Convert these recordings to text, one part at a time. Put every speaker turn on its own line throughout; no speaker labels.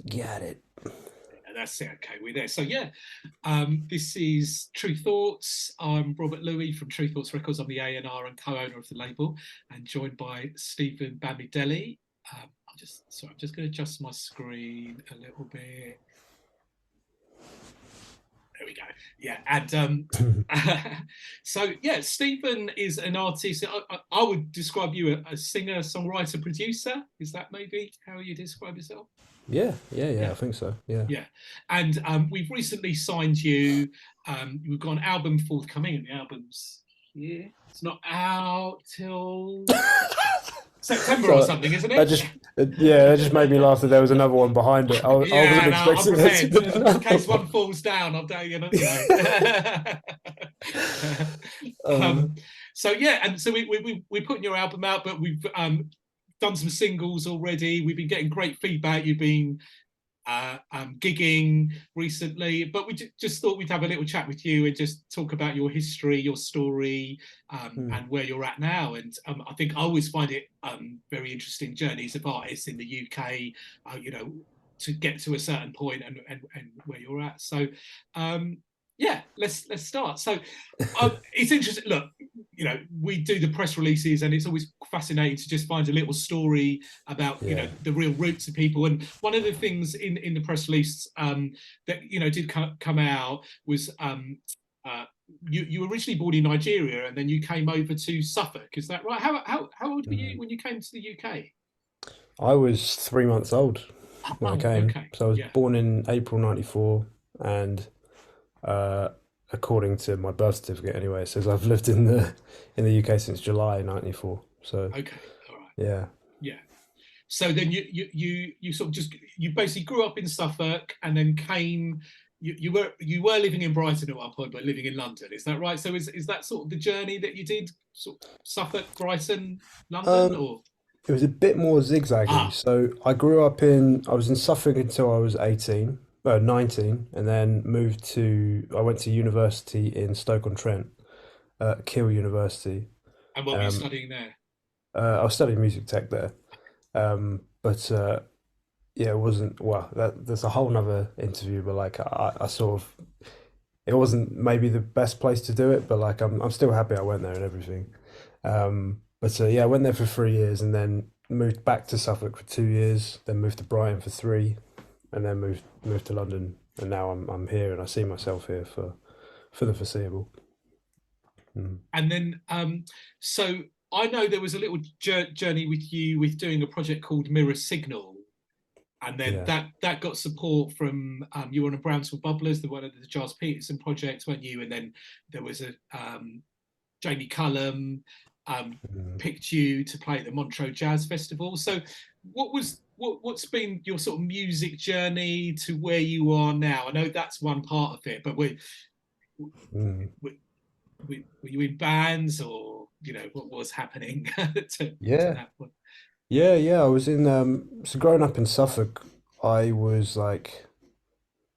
Got it.
That's it. Okay, we're there. So yeah, this is True Thoughts. I'm Robert Louis from True Thoughts Records. I'm the A&R and co-owner of the label, and joined by Stephen Bamidelli. I'm just going to adjust my screen a little bit. There we go. Yeah, and so yeah, Stephen is an artist. I would describe you a singer, songwriter, producer. Is that maybe how you describe yourself?
Yeah, I
Yeah.
think so. Yeah.
Yeah, and we've recently signed you. We've got an album forthcoming, and the album's here. It's not out till September or
So
something, isn't
that
it?
just yeah, that just made me laugh that there was another one behind it. I wasn't
Yeah, no, I'm
expecting there to
prepared
be
in
another
case one
one.
falls down. I'm down,
Um,
um, so yeah, and so we're putting your album out, but we've done some singles already. We've been getting great feedback. You've been gigging recently, but we just thought we'd have a little chat with you and just talk about your history, your story,
hmm,
and where you're at now. And I think I always find it very interesting journeys of artists in the UK, to get to a certain point and where you're at. So, yeah, let's start. So, it's interesting. Look, we do the press releases, and it's always fascinating to just find a little story about
yeah.
the real roots of people. And one of the things in the press release that did come out was uh, you originally born in Nigeria and then you came over to Suffolk. Is that right? How old were you
Mhm.
when you came to the UK?
I was 3 months old when I
Oh,
came.
okay,
So I was
yeah,
born in April '94, and uh, according to my birth certificate, anyway, it says I've lived in the UK since July '94. So
okay, all right,
yeah.
yeah. So then you sort of just you basically grew up in Suffolk and then came. You were living in Brighton at one point, but living in London. Is that right? So is that sort of the journey that you did? Sort of Suffolk, Brighton, London,
Um,
or
it was a bit more zigzaggy.
ah
So I was in Suffolk until I was 18, 19, and then I went to university in Stoke-on-Trent, Keele University.
and what were you
Um,
studying there?
I was studying music tech there. But yeah, it wasn't, well, there's a whole nother interview, but like I sort of, it wasn't maybe the best place to do it, but like I'm still happy I went there and everything. But yeah, I went there for 3 years and then moved back to Suffolk for 2 years, then moved to Brighton for three, and then moved to London, and now I'm here and I see myself here for the foreseeable. Mm.
And then so I know there was a little journey with you with doing a project called Mirror Signal, and then
Yeah.
that got support from you were on a Brownsville Bubblers, the one of the Giles Peterson projects, weren't you? And then there was a Jamie Cullum
Mm.
picked you to play at the Montreux Jazz Festival. So what's been your sort of music journey to where you are now? I know that's one part of it, but
Mm.
were, were you in bands, or what was happening to
Yeah.
that point?
Yeah. I was in so growing up in Suffolk, I was like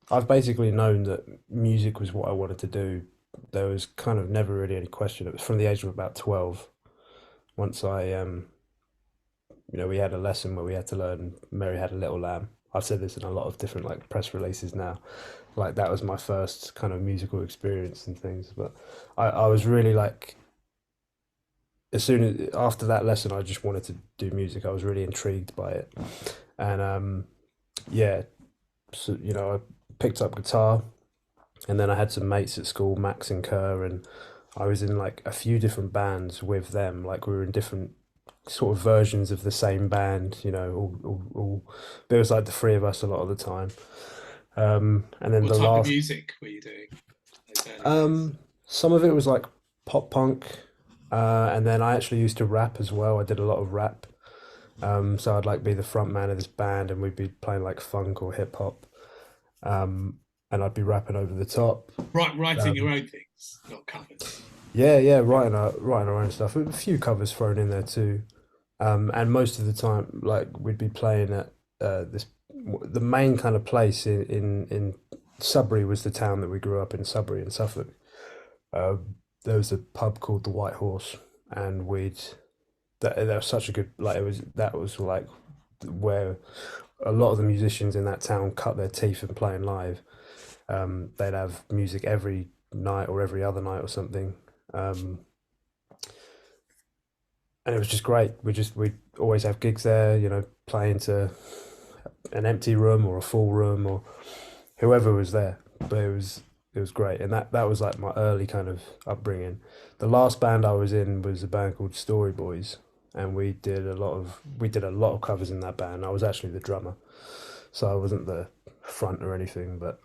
I've basically known that music was what I wanted to do. There was kind of never really any question. It was from the age of about 12. Once we had a lesson where we had to learn Mary Had a Little Lamb. I've said this in a lot of different like press releases now. Like that was my first kind of musical experience and things. But I was really like as soon as after that lesson, I just wanted to do music. I was really intrigued by it, and yeah, so I picked up guitar. And then I had some mates at school, Max and Kerr, and I was in like a few different bands with them. Like we were in different sort of versions of the same band, there was like the three of us a lot of the time. And then
What
the
type of
last,
music were you doing those early days?
some of it was like pop punk, and then I actually used to rap as well. I did a lot of rap. So I'd like be the front man of this band, and we'd be playing like funk or hip hop, and I'd be rapping over the top.
Writing your
Um,
own things, not covers.
Yeah, writing our own stuff. A few covers thrown in there too. And most of the time, like we'd be playing at this the main kind of place in Sudbury was the town that we grew up in, Sudbury in Suffolk. There was a pub called the White Horse, and that was such a good like it was that was like where a lot of the musicians in that town cut their teeth in playing live. They'd have music every night or every other night or something. Um, and it was just great. We always have gigs there, playing to an empty room or a full room or whoever was there. But it was great, and that was like my early kind of upbringing. The last band I was in was a band called Story Boys, and we did a lot of covers in that band. I was actually the drummer, so I wasn't the front or anything, but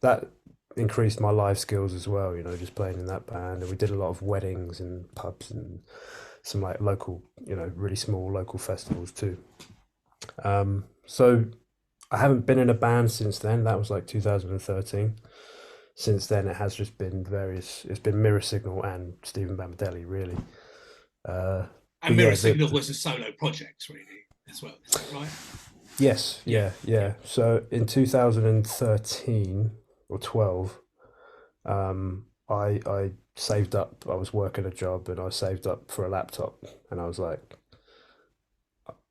that increased my live skills as well. Just playing in that band, and we did a lot of weddings and pubs and some like local, really small local festivals too. So I haven't been in a band since then. That was like 2013. Since then, it has just been various. It's been Mirror Signal and Stephen Bamadelli, really. Uh,
And
but
Mirror
yeah,
Signal was a solo project, really, as well. Is that right?
yes,
Yeah,
yeah,
yeah.
yeah. So in 2013 or 12, I saved up. I was working a job and I saved up for a laptop, and I was like,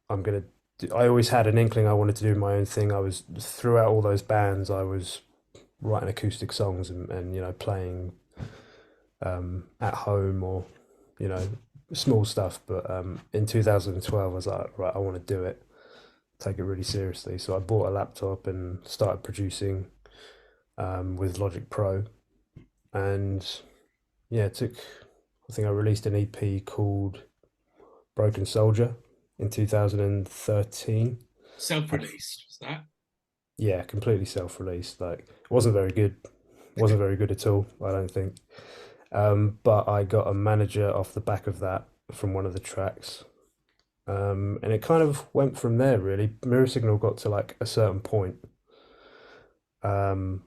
I'm gonna. I always had an inkling I wanted to do my own thing. I was throughout all those bands. I was writing acoustic songs and playing at home or you know small stuff. But in 2012, I was like, right, I want to do it, take it really seriously. So I bought a laptop and started producing with Logic Pro, and yeah, it took. I think I released an EP called Broken Soldier in 2013. I,
Self-released, was that?
yeah, completely self-released. Like, it wasn't very good. Wasn't very good at all, I don't think. But I got a manager off the back of that from one of the tracks. And it kind of went from there, really. Mirror Signal got to like a certain point. Um,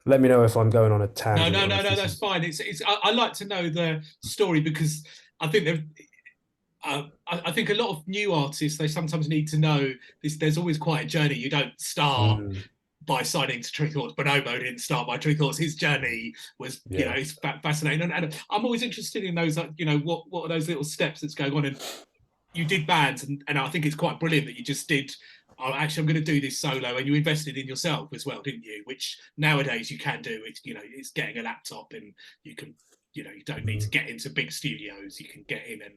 Let me know if I'm going on a
No,
tangent
no,
or
no,
if
no.
this
That's
is.
fine. It's. I like to know the story because I think they've. I think a lot of new artists they sometimes need to know this. There's always quite a journey. You don't start
Mm,
by signing to True Thoughts. Bonobo didn't start by True Thoughts. His journey was,
yeah.
it's fascinating, and I'm always interested in those, like, what are those little steps that's going on. And you did bands, and I think it's quite brilliant that you just did. Oh, actually, I'm going to do this solo, and you invested in yourself as well, didn't you? Which nowadays you can do. It's getting a laptop, and you can, you don't need
Mm,
to get into big studios. You can get in and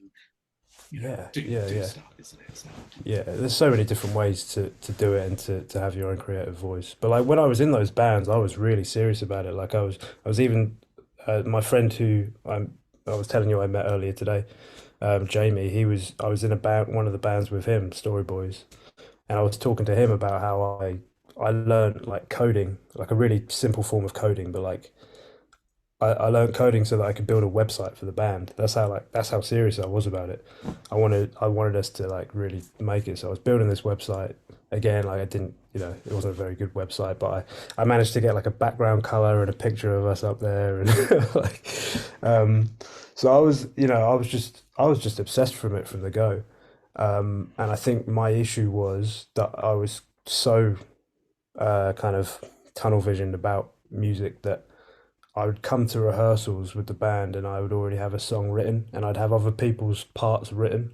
yeah,
do
yeah,
do
yeah.
stuff, isn't it? So
Yeah, there's so many different ways to do it and to have your own creative voice. But like when I was in those bands, I was really serious about it. Like I was even my friend who I was telling you I met earlier today, Jamie. I was in a band, one of the bands with him, Story Boys, and I was talking to him about how I learned like coding, like a really simple form of coding, but like I learned coding so that I could build a website for the band. That's how serious I was about it. I wanted us to like really make it. So I was building this website again. Like I didn't, it wasn't a very good website, but I managed to get like a background color and a picture of us up there, and like, um, so I was just obsessed from it from the go. And I think my issue was that I was so kind of tunnel visioned about music that I would come to rehearsals with the band and I would already have a song written and I'd have other people's parts written.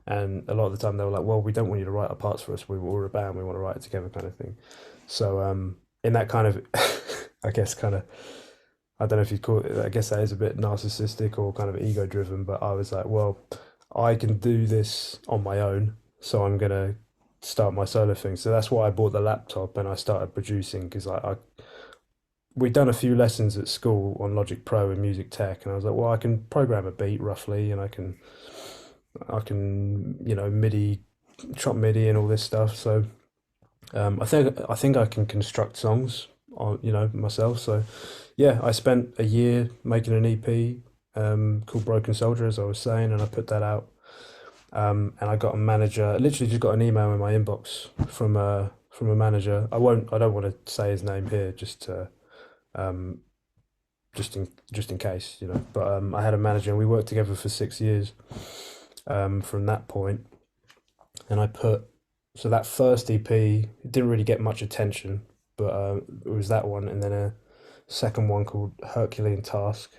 And a lot of the time they were like, well, we don't want you to write our parts for us. We're a band. We want to write it together kind of thing. So in that kind of, I guess, kind of, I don't know if you'd call it, I guess that is a bit narcissistic or kind of ego driven, but I was like, well, I can do this on my own. So I'm going to start my solo thing. So that's why I bought the laptop and I started producing because we'd done a few lessons at school on Logic Pro and Music Tech, and I was like, well, I can program a beat roughly, and I can MIDI, chop MIDI, and all this stuff. So I think I can construct songs on myself. So yeah, I spent a year making an EP called Broken Soldier, as I was saying, and I put that out. And I got a manager. I literally just got an email in my inbox from a manager. I don't want to say his name here, um, just in case, But I had a manager, and we worked together for 6 years. From that point, and I put so that first EP didn't really get much attention, but it was that one, and then a second one called Herculean Task,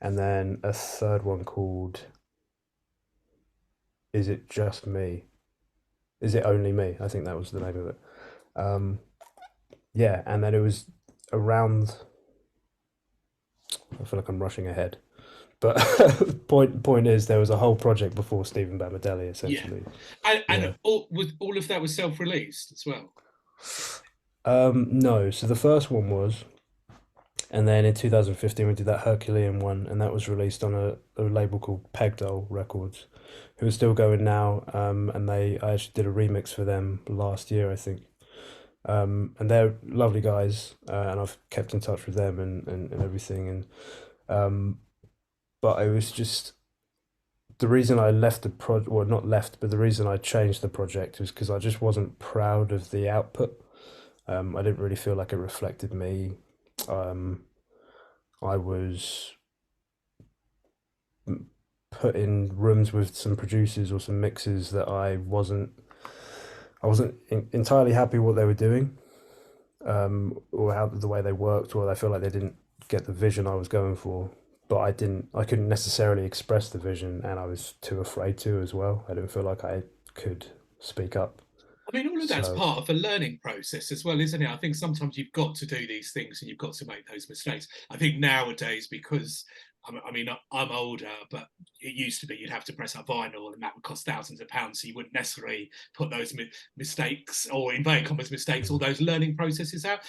and then a third one called Is It Just Me? Is It Only Me? I think that was the name of it. Um, yeah, and then it was around. I feel like I'm rushing ahead, but point is, there was a whole project before Stephen Bamadelli,
Yeah,
essentially.
and
Yeah.
all of that was self-released as well.
No, so the first one was, and then in 2015 we did that Herculean one, and that was released on a label called Pegdoll Records, who are still going now. And I actually did a remix for them last year, I think. And they're lovely guys, and I've kept in touch with them and everything. And um, but it was just the reason I left the project, well, not left, but the reason I changed the project was because I just wasn't proud of the output. I didn't really feel like it reflected me. Um, I was put in rooms with some producers or some mixers that I wasn't entirely happy what they were doing, or how the way they worked, or I feel like they didn't get the vision I was going for. But I couldn't necessarily express the vision, and I was too afraid to as well. I didn't feel like I could speak up.
I mean, all of that's
So,
part of a learning process as well, isn't it? I think sometimes you've got to do these things and you've got to make those mistakes. I think nowadays, because I mean, I'm older, but it used to be you'd have to press up vinyl and that would cost thousands of pounds. So you wouldn't necessarily put those mistakes, or inverted commas mistakes, all those learning processes out.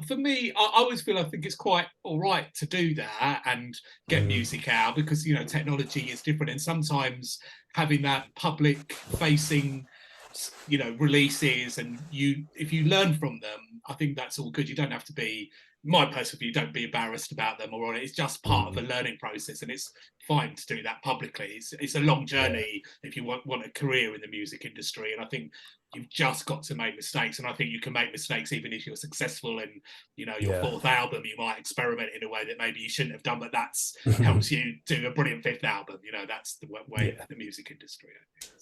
For me, I always feel I think it's quite all right to do that and get
mm,
music out because, technology is different. And sometimes having that public facing releases, and if you learn from them, I think that's all good. You don't have to be, my personal view, don't be embarrassed about them or on it. It's just part of
mm,
a learning process, and it's fine to do that publicly. It's a long
yeah,
journey if you want a career in the music industry, and I think you've just got to make mistakes. And I think you can make mistakes even if you're successful in your
yeah.
fourth album. You might experiment in a way that maybe you shouldn't have done, but that's helps you do a brilliant fifth album. That's the way
Yeah,
of the music industry, I think.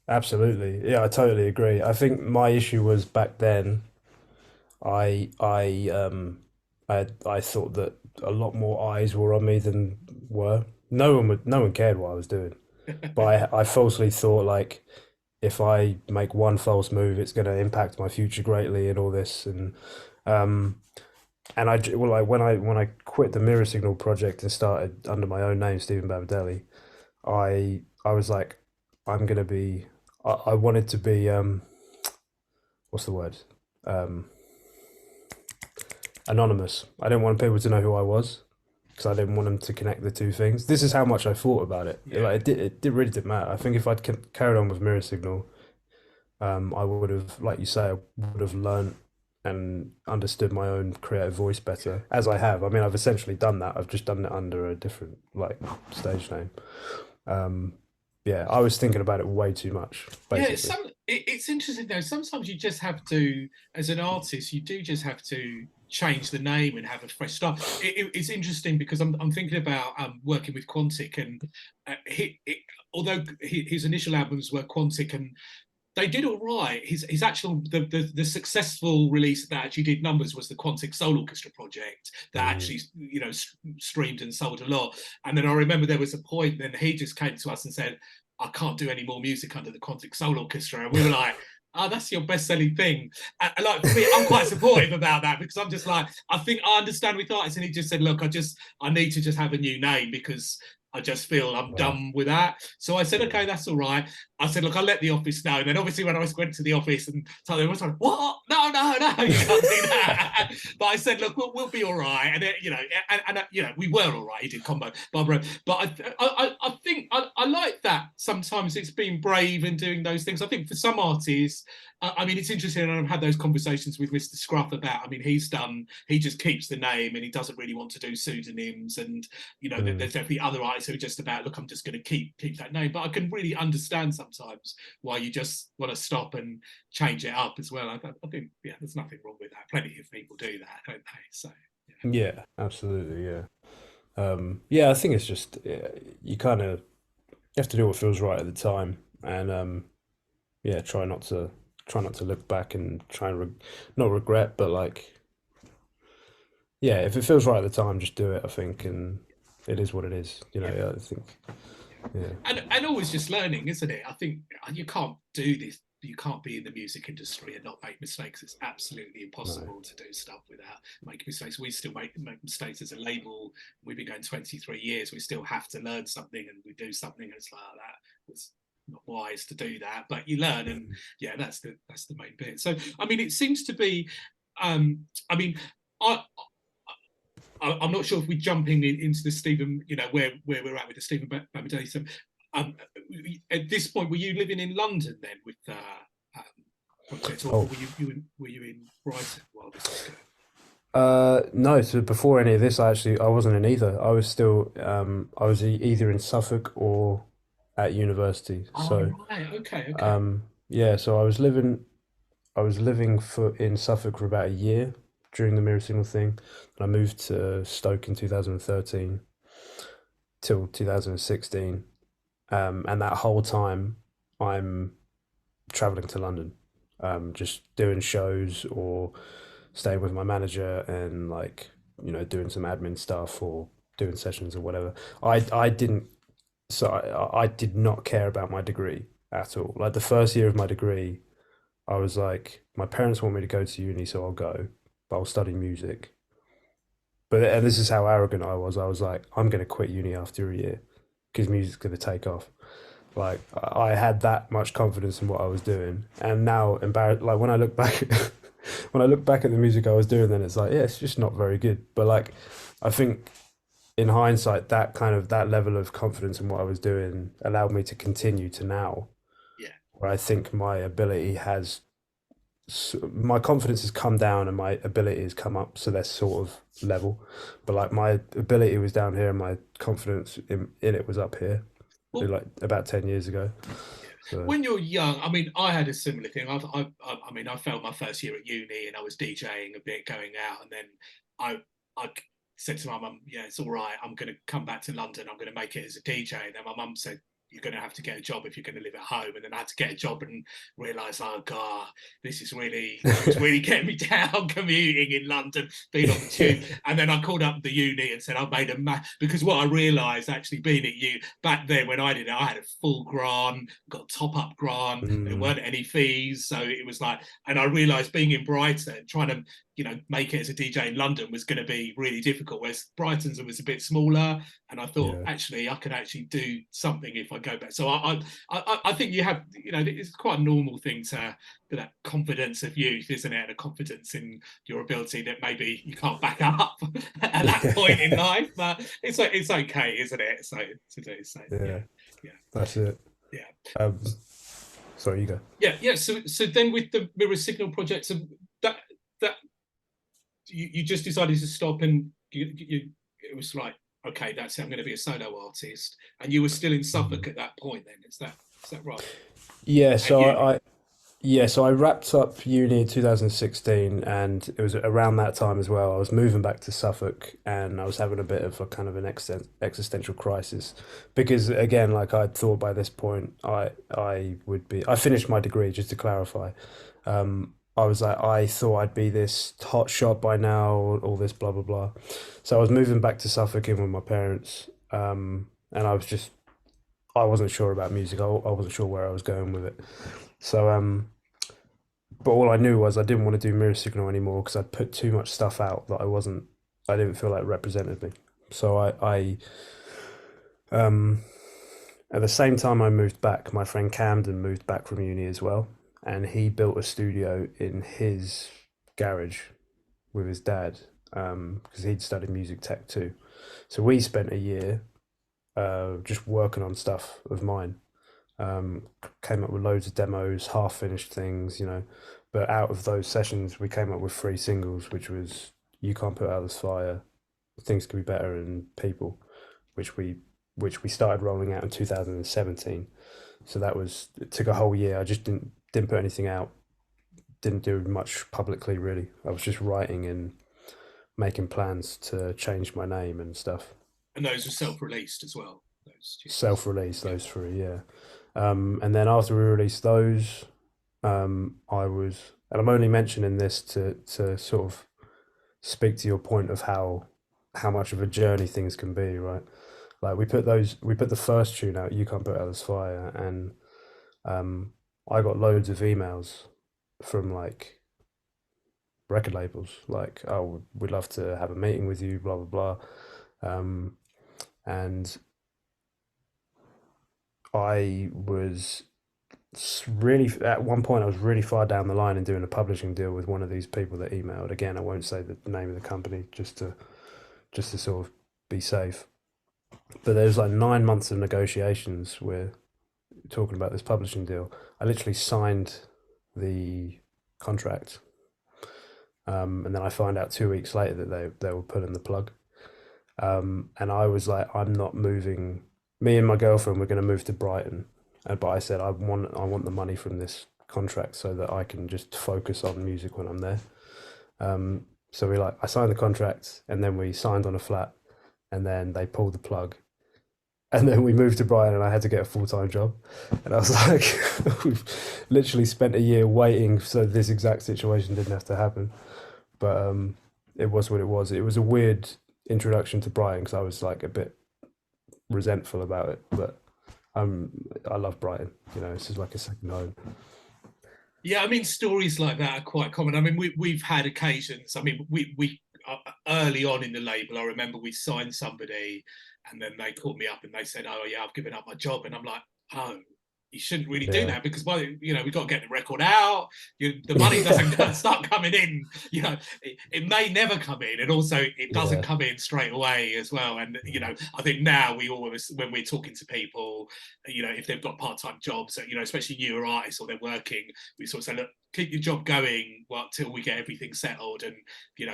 absolutely. Yeah, I totally agree. I think my issue was back then. I I I thought that a lot more eyes were on me than were. No one cared what I was doing. But I falsely thought like if I make one false move, it's going to impact my future greatly and all this. Um and well, like when I quit the Mirror Signal project and started under my own name, Stephen Babadelli, I was like, I'm gonna be. I wanted to be what's the word? Um, Anonymous. I didn't want people to know who I was because I didn't want them to connect the two things. This is how much I thought about it.
Yeah.
Like it really didn't matter. I think if I'd carried on with Mirror Signal, I would have, like you say, I would have learned and understood my own creative voice better, as I have. I mean, I've essentially done that. I've just done it under a different like stage name. Um, yeah, I was thinking about it way too much,
Yeah,
basically.
it's interesting though. Sometimes you just have to, as an artist, you do just have to change the name and have a fresh start. It's interesting because I'm thinking about working with Quantic, and although his initial albums were Quantic and they did all right. His actual the successful release that actually did numbers was the Quantic Soul Orchestra project that
Mm.
actually streamed and sold a lot. And then I remember there was a point then he just came to us and said, I can't do any more music under the Quantic Soul Orchestra, and we were like, oh, that's your best-selling thing. And like for me, I'm quite supportive about that because I'm just like, I think I understand with artists, and he just said, look, I need to just have a new name because I just feel I'm
Wow.
done with that. So I said,
Yeah.
okay, that's all right. I said, look, I'll let the office know. And then obviously when I went to the office and told them, I was like, what? No, you can't do that. But I said, look, we'll be all right. And, we were all right. He did combo, Barbara. But I think I like that. Sometimes it's being brave and doing those things. I think for some artists, I mean, it's interesting. And I've had those conversations with Mr. Scruff about, I mean, he just keeps the name and he doesn't really want to do pseudonyms. And,
Mm.
there's definitely other artists who are just about, look, I'm just going to keep that name. But I can really understand sometimes why you just want to stop and change it up as well. I think, yeah, there's nothing wrong with that. Plenty of people do that, don't they? So, yeah.
Yeah, absolutely. Yeah. Yeah, I think it's just you kind of you have to do what feels right at the time, and yeah, try not to look back and try and not regret, but like yeah, if it feels right at the time, just do it. I think, and it is what it is.
Yeah.
I think yeah,
And always just learning, isn't it? I think you can't do this. you can't be in the music industry and not make mistakes. It's absolutely
No.
impossible to do stuff without making mistakes. We still make mistakes as a label. We've been going 23 years. We still have to learn something, and we do something, and it's like that. It's not wise to do that, but you learn, and yeah, that's the main bit. So I mean, it seems to be. I mean, I I'm not sure if we're jumping into the Stephen, where we're at with the Stephen Bamidele. So, at this point, were you living in London then with project, or
Oh,
were you in Brighton while this was going?
no. So before any of this, I wasn't in either. I was still I was either in Suffolk or at university.
Oh
So
right, okay, okay.
yeah. So I was living for in Suffolk for about a year during the Mirror Signal thing, and I moved to Stoke in 2013 till 2016. And that whole time, I'm traveling to London, just doing shows or staying with my manager and like doing some admin stuff or doing sessions or whatever. I didn't so I did not care about my degree at all. Like the first year of my degree, I was like, my parents want me to go to uni, so I'll go, but I'll study music. But and this is how arrogant I was. I was like, I'm gonna quit uni after a year because music's gonna take off. Like I had that much confidence in what I was doing, and now embarrassed. Like when I look back, when I look back at the music I was doing, then it's like, yeah, it's just not very good. But like, I think in hindsight, that level of confidence in what I was doing allowed me to continue to now,
Yeah.
where I think my confidence has come down and my ability has come up, so they're sort of level. But like my ability was down here and my confidence in it was up here,
Well,
like about 10 years ago.
yeah.
So.
When you're young, I mean, I had a similar thing. I mean, I failed my first year at uni, and I was DJing a bit, going out, and then I said to my mum, "Yeah, it's all right. I'm going to come back to London. I'm going to make it as a DJ." And then my mum said, "You're going to have to get a job if you're going to live at home." And then I had to get a job and realise, oh God, this is really getting me down commuting in London, being on the tube. And then I called up the uni and said I made because what I realised actually being at you back then when I did it, I had a full grant, got top up grant. There
Mm,
weren't any fees, so it was like, and I realised being in Brighton, trying to make it as a DJ in London was going to be really difficult. Whereas Brighton's was a bit smaller, and I thought
yeah.
actually I could actually do something if I go back. So I think you have, it's quite a normal thing to that confidence of youth, isn't it? And a confidence in your ability that maybe you can't back up at that point in life, but it's okay, isn't it? So to do so, yeah,
Yeah,
yeah,
that's it.
yeah,
Um, sorry, you go.
yeah. So then with the Mirror Signal projects, that that you just decided to stop, and it was like, okay, that's it, I'm going to be a solo artist, and you were still in
Mm.
Suffolk at that point. Then is that right?
Yeah,
At
so
uni.
I wrapped up uni in 2016, and it was around that time as well. I was moving back to Suffolk, and I was having a bit of a kind of an existential crisis because, again, like I thought by this point, I finished my degree just to clarify. I was like, I thought I'd be this hot shot by now, all this blah blah blah. So I was moving back to Suffolk in with my parents, and I wasn't sure about music. I wasn't sure where I was going with it. So but all I knew was I didn't want to do Mirror Signal anymore because I'd put too much stuff out that I didn't feel like represented me. So um, at the same time I moved back, my friend Camden moved back from uni as well, and he built a studio in his garage with his dad because he'd studied music tech too. So we spent a year just working on stuff of mine. Came up with loads of demos, half finished things, But out of those sessions, we came up with three singles, which was "You Can't Put Out This Fire," "Things Could Be Better," and "People," which we which we started rolling out in 2017. So it took a whole year. I just didn't put anything out, didn't do much publicly really. I was just writing and making plans to change my name and stuff.
And those were self-released as well. Those tunes.
Self-release
Yeah.
those three, yeah. And then after we released those, and I'm only mentioning this to sort of speak to your point of how much of a journey things can be, right? Like we put the first tune out, "You Can't Put Out This Fire," and I got loads of emails from like record labels, like, oh, we'd love to have a meeting with you, blah blah blah. And I was really at one point I was really far down the line in doing a publishing deal with one of these people that emailed. Again, I won't say the name of the company just to sort of be safe. But there was like 9 months of negotiations. We're talking about this publishing deal. I literally signed the contract, and then I find out 2 weeks later that they were pulling the plug. And I was like, I'm not moving. Me and my girlfriend were going to move to Brighton, but I said I want the money from this contract so that I can just focus on music when I'm there. So I signed the contract, and then we signed on a flat, and then they pulled the plug, and then we moved to Brighton, and I had to get a full-time job, and I was like, we've literally spent a year waiting so this exact situation didn't have to happen. But it was what it was. It was a weird introduction to Brighton because I was like a bit resentful about it, but I love Brighton. This is like a second home.
Yeah, I mean, stories like that are quite common. I mean, we've had occasions. I mean, we early on in the label, I remember we signed somebody, and then they called me up and they said, "Oh yeah, I've given up my job," and I'm like, "Oh, you shouldn't really do
Yeah,
that because we've got to get the record out. The money doesn't start coming in. It may never come in, and also it doesn't
yeah,
come in straight away as well. And I think now we always, when we're talking to people, if they've got part-time jobs, especially newer artists or they're working, we sort of say, look, keep your job going till we get everything settled, and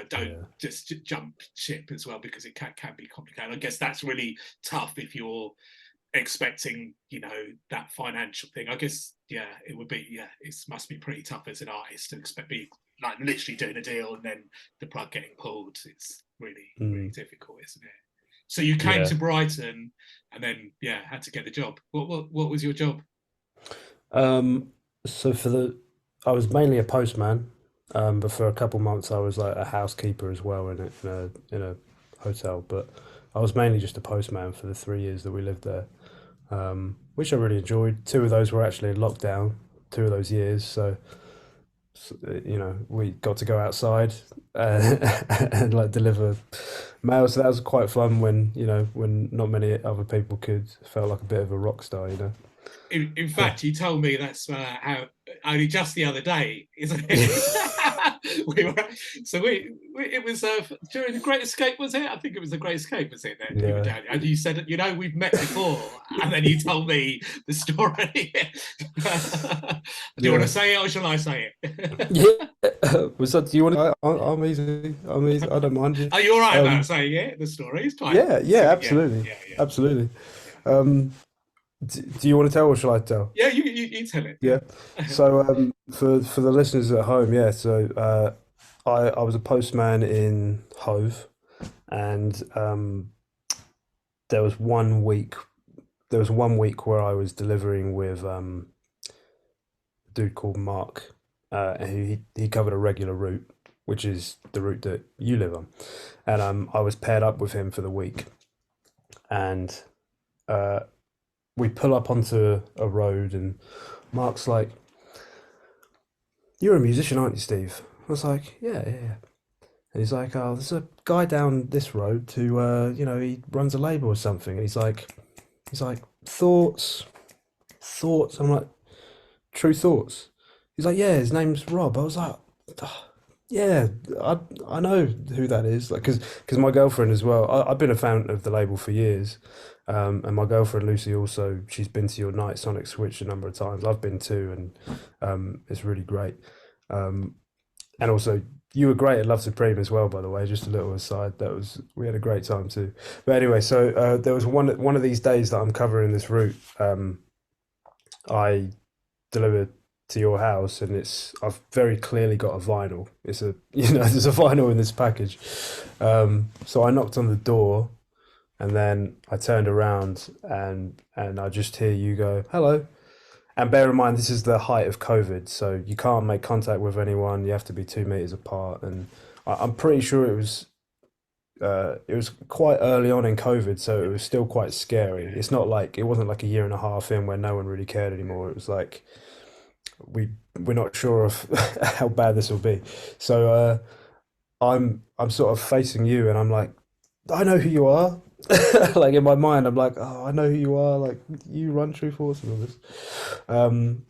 don't
yeah,
just jump ship as well because it can be complicated. I guess that's really tough if you're expecting that financial thing. I guess it would be, it must be pretty tough as an artist to expect me like literally doing a deal and then the plug getting pulled. It's really, really
mm,
difficult, isn't it? So you came
yeah.
to Brighton and then had to get the job. What was your job?
Um, so I was mainly a postman, but for a couple months I was like a housekeeper as well in a hotel. But I was mainly just a postman for the 3 years that we lived there, which I really enjoyed. Two of those were actually in lockdown, 2 of those years. So we got to go outside and like deliver mail. So that was quite fun when not many other people could. Felt like a bit of a rock star.
In fact, you told me that's how only just the other day, isn't it? we were so it was during the Great Escape, was it? I think it was the Great Escape, was it? That you were
Yeah.
down, and you said, we've met before, and then you told me the story. Do you want to
Yeah.
say it or shall I say
Yeah.
it?
Was that, do you want to? I'm easy. I'm easy. I don't mind you.
Are you all right about
Um,
saying it? The story is quite
yeah, yeah,
silly. Yeah,
absolutely.
yeah, yeah,
Absolutely. Um, do you want to tell or shall I tell?
yeah. You tell it.
Yeah.
Yeah.
So for the listeners at home, yeah. So I was a postman in Hove, and there was one week there was 1 week where I was delivering with a dude called Mark, and he covered a regular route, which is the route that you live on, and I was paired up with him for the week, and uh, we pull up onto a road, and Mark's like, "You're a musician, aren't you, Steve?" I was like, "Yeah, yeah, yeah." And he's like, "Oh, there's a guy down this road who, he runs a label or something." And he's like, "Thoughts, thoughts." I'm like, "True Thoughts." He's like, "Yeah, his name's Rob." I was like, "Ah, yeah, I I know who that is." Like, because my girlfriend as well. I've been a fan of the label for years, and my girlfriend Lucy also. She's been to your Night Sonic Switch a number of times. I've been too, and it's really great. Um, and also, you were great at Love Supreme as well, by the way. Just a little aside. We had a great time too. But anyway, so there was one of these days that I'm covering this route. I delivered to your house, and I've very clearly got a vinyl. It's a there's a vinyl in this package. So I knocked on the door, and then I turned around, and I just hear you go, "Hello." And bear in mind, this is the height of COVID, so you can't make contact with anyone. You have to be 2 meters apart, and I'm pretty sure it was quite early on in COVID, so it was still quite scary.
Yeah.
It's not like it wasn't like a year and a half in where no one really cared anymore. It was like we we're not sure of how bad this will be. So I'm sort of facing you, and I'm like, I know who you are. Like in my mind, I'm like, oh, I know who you are. Like you run True Force and all this.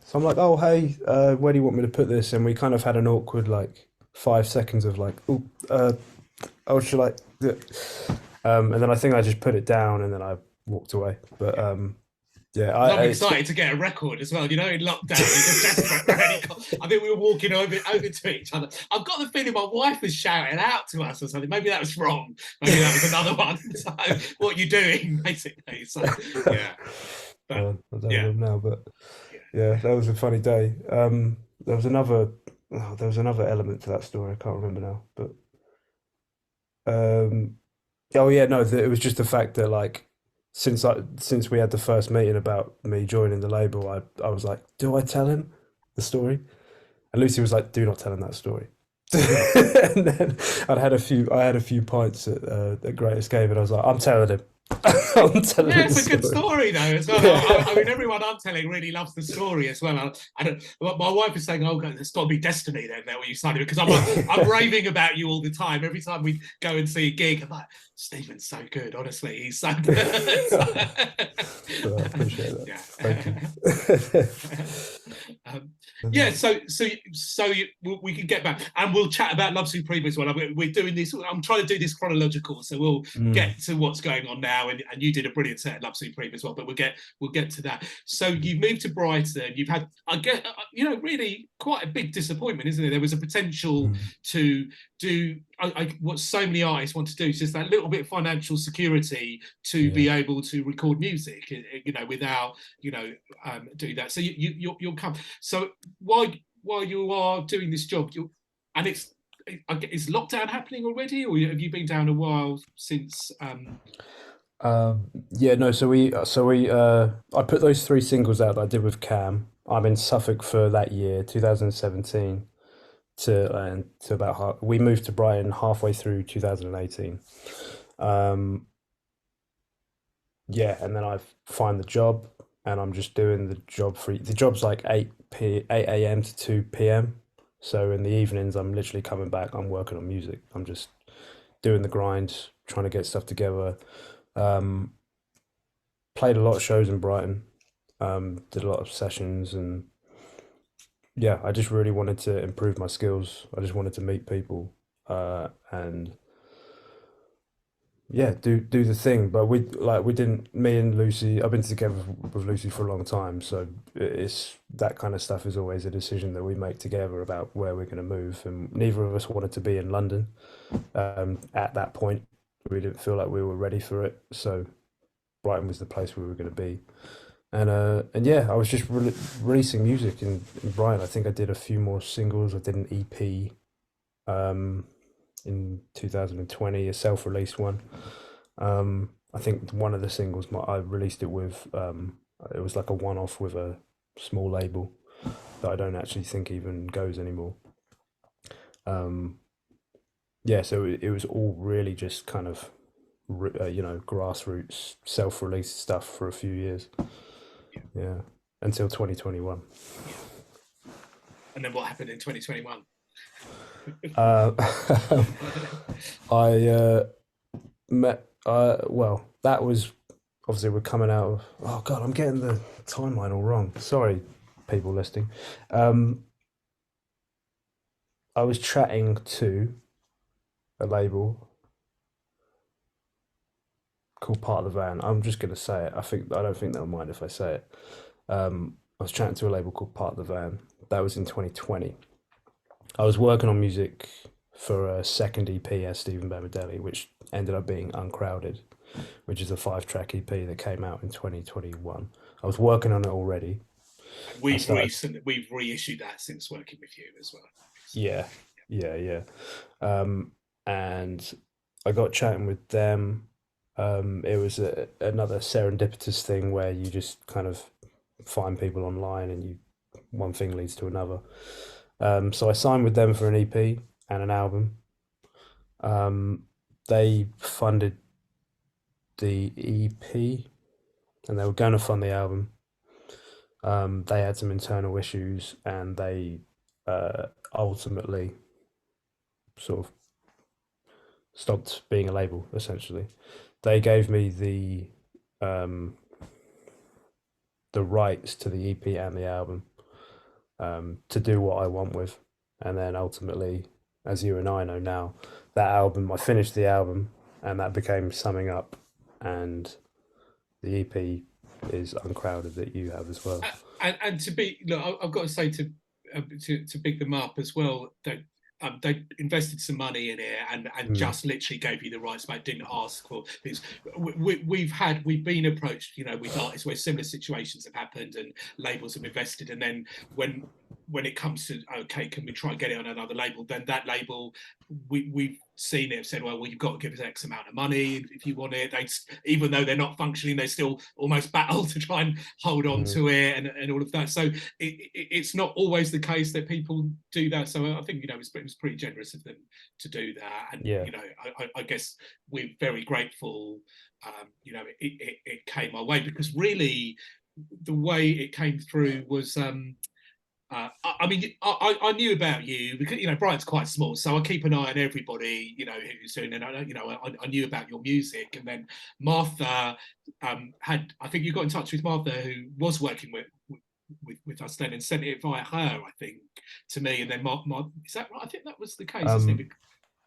So I'm like, oh, hey, where do you want me to put this? And we kind of had an awkward like 5 seconds of like, oh, should I? Do it? And then I think I just put it down, and then I walked away. But yeah,
Because I'm
it's
excited to get a record as well. You know, in lockdown, you're just desperate for any. I think we were walking over to each other. I've got the feeling my wife was shouting out to us or something. Maybe that was wrong. Maybe that was another one. So, what are you doing, basically? So, yeah, but
I don't
yeah,
remember now, but
yeah.
yeah, that was a funny day. There was another, there was another element to that story. I can't remember now, but um, oh yeah, no, it was just the fact that like since we had the first meeting about me joining the label, I was like, do I tell him the story? And Lucy was like, do not tell him that story. And then I had a few pints at Great Escape, and I was like, I'm telling him, I'm telling
Yeah,
him the
it's a good
story.
story though as well. I
Yeah.
mean, everyone I'm telling really loves the story as well. I don't. My wife is saying, "Oh, God, it's got to be Destiny then." That what you started because I'm raving about you all the time. Every time we go and see a gig, I'm like, "Stephen's so good. Honestly, he's so good."
So I appreciate that.
Yeah.
Thank you.
um, yeah, we can get back and we'll chat about Love Supreme as well. We're doing this. I'm trying to do this chronological, so we'll
Mm,
get to what's going on now. And you did a brilliant set at Love Supreme as well, but we'll get to that. So you've moved to Brighton. You've had, I get, really quite a big disappointment, isn't it? There was a potential
mm,
to do what so many artists want to do, is just that little bit of financial security to
yeah.
be able to record music, without doing that. So you'll come. So while you are doing this job, and is lockdown happening already, or have you been down a while since?
Yeah, no, I put those three singles out that I did with Cam. I'm in Suffolk for that year, 2017 to about we moved to Brighton halfway through 2018. Um, yeah, and then I find the job and I'm just doing the job for the job's like 8 a.m. to 2 p.m. So in the evenings I'm literally coming back, I'm working on music. I'm just doing the grind, trying to get stuff together. Um, Played a lot of shows in Brighton, did a lot of sessions, and yeah, I just really wanted to improve my skills. I just wanted to meet people, and yeah, do the thing. But we didn't. Me and Lucy, I've been together with Lucy for a long time, so it's that kind of stuff is always a decision that we make together about where we're going to move. And neither of us wanted to be in London at that point. We didn't feel like we were ready for it, so Brighton was the place we were going to be. And yeah, I was just releasing music in Brighton. I think I did a few more singles. I did an EP um, in 2020, a self-released one. I think one of the singles I released it with it was like a one-off with a small label that I don't actually think even goes anymore. Um, yeah, so it was all really just kind of grassroots self-released stuff for a few years.
Yeah,
Yeah, until 2021.
yeah. And then what happened in 2021?
Uh, I met. Well, that was obviously we're coming out of. Oh God, I'm getting the timeline all wrong. Sorry, people listening. Um, I was chatting to a label called Part of the Van. I'm just gonna say it. I don't think they'll mind if I say it. I was chatting to a label called Part of the Van. That was in 2020. I was working on music for a second EP as Stephen Bamadelli, which ended up being Uncrowded, which is a 5-track EP that came out in 2021. I was working on it already.
And
I
we've
started,
recently we've reissued that since working with you as well. So,
yeah, yeah. And I got chatting with them. It was another serendipitous thing where you just kind of find people online and one thing leads to another. So I signed with them for an EP and an album. Um, they funded the EP and they were going to fund the album. They had some internal issues, and they ultimately sort of stopped being a label. Essentially, they gave me um, the rights to the EP and the album, to do what I want with, and then ultimately, as you and I know now, that album, I finished the album, and that became Summing Up, and the EP is Uncrowded that you have as well.
And to be, look, I've got to say to big them up as well. That they invested some money in it and
Mm,
just literally gave you the rights, but didn't ask for things. We've been approached, with artists where similar situations have happened and labels have invested, and then when it comes to, okay, can we try and get it on another label? Then that label, we've seen it, have said, well, you've got to give us X amount of money if you want it. They, even though they're not functioning, they still almost battle to try and hold on
mm,
to it and all of that. So it's not always the case that people do that. So I think, it was pretty generous of them to do that. And,
yeah.
I guess we're very grateful, it came our way, because really the way it came through was, I mean, I knew about you because Brighton's quite small, so I keep an eye on everybody who's doing it. I knew about your music, and then Martha had. I think you got in touch with Martha, who was working with us then, and sent it via her, I think, to me. And then is that right? I think that was the case, isn't it?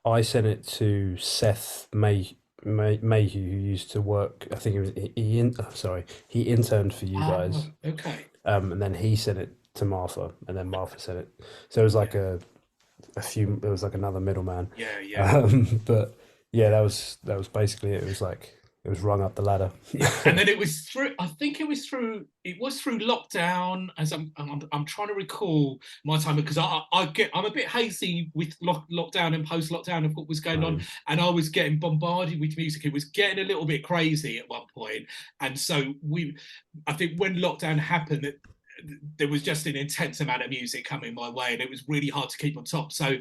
Um, I sent it to Seth Mayhew, who used to work. I think it was sorry, he interned for you guys.
Okay.
And then he sent it to Martha, and then Martha sent it. So it was like a few. It was like another middleman.
Yeah, yeah.
But yeah, that was basically it. It was like it was rung up the ladder.
And then it was through. I think it was through lockdown. As I'm trying to recall my time, because I'm a bit hazy with lockdown and post lockdown of what was going on,
Same.
and I was getting bombarded with music. It was getting a little bit crazy at one point, and so I think when lockdown happened, there was just an intense amount of music coming my way, and it was really hard to keep on top. So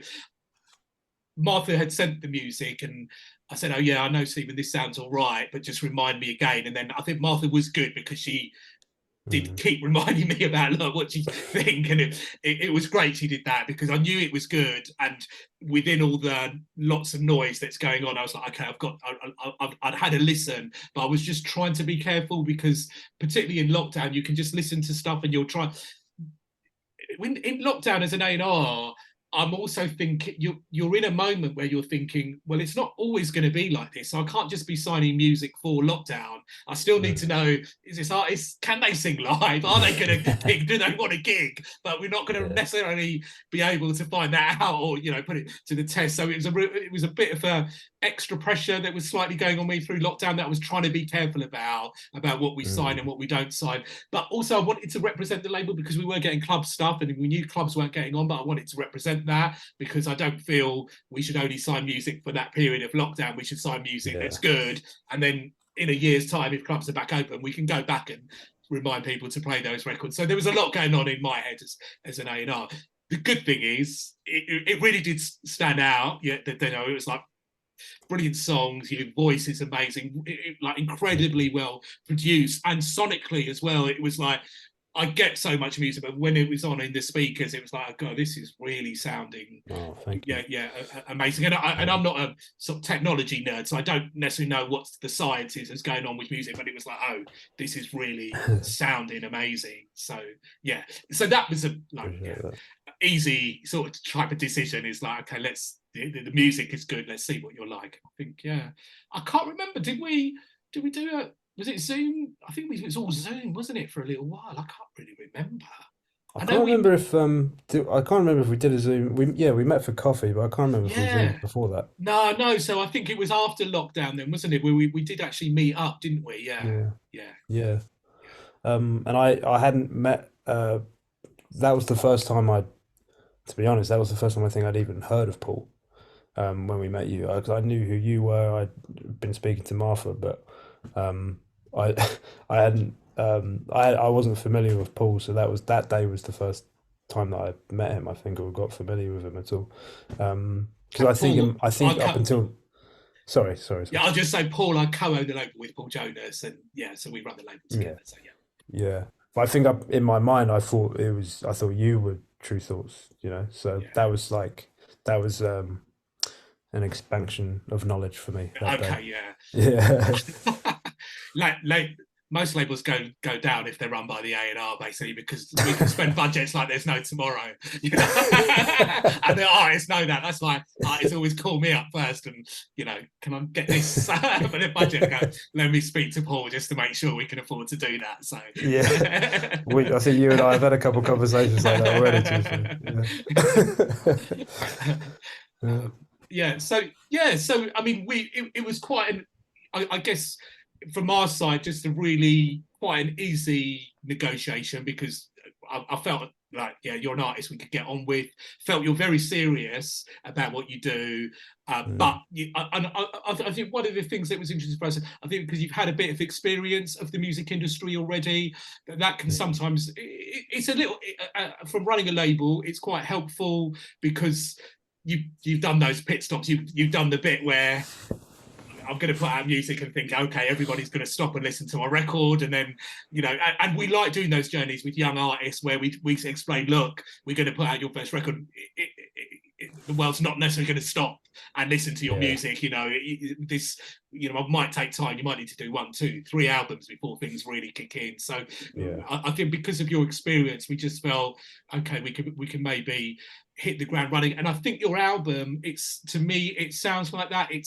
Martha had sent the music, and I said, "Oh yeah, I know, Stephen, this sounds all right, but just remind me again." And then I think Martha was good because she did
Mm,
keep reminding me about, look, what do you think, and it was great she did that, because I knew it was good, and within all the lots of noise that's going on, I was like, okay, I'd had a listen, but I was just trying to be careful, because particularly in lockdown you can just listen to stuff and you'll try, when in lockdown as an A&R, I'm also thinking you're in a moment where you're thinking, well, it's not always going to be like this. So I can't just be signing music for lockdown. I still need to
mm.
know, is this artist, can they sing live? Are they going to gig? Do they want a gig? But we're not going to
Yeah.
necessarily be able to find that out, or put it to the test. So it was a bit of a extra pressure that was slightly going on me through lockdown, that I was trying to be careful about what we sign and
Mm,
what we don't sign. But also I wanted to represent the label, because we were getting club stuff and we knew clubs weren't getting on, but I wanted to represent that, because I don't feel we should only sign music for that period of lockdown. We should sign music
yeah.
that's good, and then in a year's time, if clubs are back open, we can go back and remind people to play those records. So there was a lot going on in my head as an A&R. The good thing is it really did stand out. Yeah, it was like brilliant songs. Your voice is amazing, like
Thank you.
incredibly well produced, and sonically as well. It was like, I get so much music, but when it was on in the speakers, it was like, oh God, this is really sounding,
Oh, thank you.
yeah, amazing. And I'm not a sort of technology nerd, so I don't necessarily know what the science is that's going on with music, but it was like, oh, this is really sounding amazing. So yeah, so that was
Appreciate that.
easy sort of type of decision. Is like, okay, the music is good. Let's see what you're like. I think, yeah. I can't remember. Did we do it? Was it Zoom? I think it was all Zoom, wasn't it, for a little while? I can't really remember.
I
I know
can't
we,
remember if I can't remember if we did a Zoom. We met for coffee, but I can't remember if we
yeah.
Zoomed before that.
No. So I think it was after lockdown then, wasn't it? Where we did actually meet up, didn't we? Yeah,
Yeah,
yeah,
yeah. And I hadn't met. That was the first time to be honest, that was the first time I think I'd even heard of Paul. When we met you, because I knew who you were. I'd been speaking to Martha, but um, I I hadn't. I wasn't familiar with Paul, so that day was the first time that I met him. I think, or got familiar with him at all. Because
And Paul,
I think up until sorry.
yeah, I'll just say, Paul, I co-own the label with Paul Jonas, and yeah, so we run the label
Yeah,
together. So yeah.
yeah. But I think in my mind, I thought you were True Thoughts, you know. So
Yeah.
that was like that was an expansion of knowledge for me that day.
Okay, yeah.
Yeah,
like most labels go down if they're run by the A&R, basically, because we can spend budgets like there's no tomorrow. You know? And the artists know that. That's why artists always call me up first and, you know, can I get this for the budget? I go, let me speak to Paul just to make sure we can afford to do that. So
yeah. I think you and I have had a couple of conversations like that already. To be fair. Yeah.
um, yeah, so I mean, it was quite an, I guess, from our side, just a really quite an easy negotiation, because I felt like, yeah, you're an artist we could get on with. Felt you're very serious about what you do, but I think one of the things that was interesting for us, I think, because you've had a bit of experience of the music industry already, that can sometimes, it's a little, from running a label, it's quite helpful because you've done those pit stops. You've done the bit where I'm going to put out music and think, okay, everybody's going to stop and listen to our record, and then, you know, and we like doing those journeys with young artists where we explain, look, we're going to put out your first record. The world's not necessarily going to stop and listen to your music. You know, this, you know, might take time. You might need to do 1, 2, 3 albums before things really kick in. So I think because of your experience, we just felt, okay, we can maybe hit the ground running. And I think your album, it's, to me, it sounds like that. It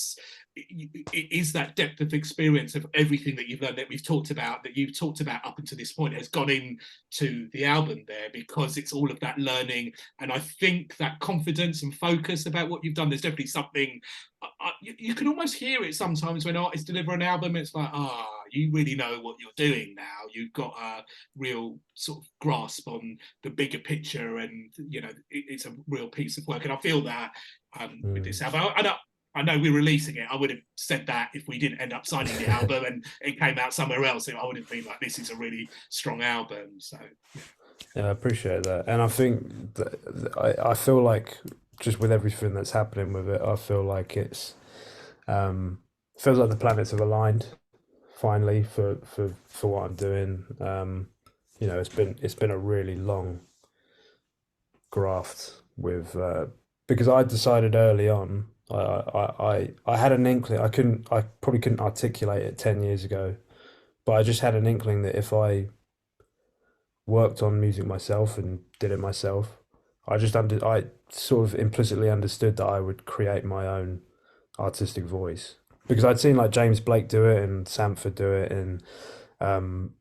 is that depth of experience of everything that you've learned, that you've talked about up until this point, has gone into the album there, because it's all of that learning. And I think that confidence and focus about what you've done, there's definitely something, you can almost hear it sometimes when artists deliver an album. It's like, you really know what you're doing now. You've got a real sort of grasp on the bigger picture, and, you know, it's a real piece of work. And I feel that with this album. I know we're releasing it. I would have said that if we didn't end up signing the album and it came out somewhere else. I would have been like, this is a really strong album. So
Yeah, I appreciate that, and I think I feel like, just with everything that's happening with it, I feel like feels like the planets have aligned finally for what I'm doing. You know, it's been a really long graft with because I decided early on. I had an inkling. I probably couldn't articulate it 10 years ago, but I just had an inkling that if I worked on music myself and did it myself, I sort of implicitly understood that I would create my own artistic voice, because I'd seen like James Blake do it and Sanford do it, and um,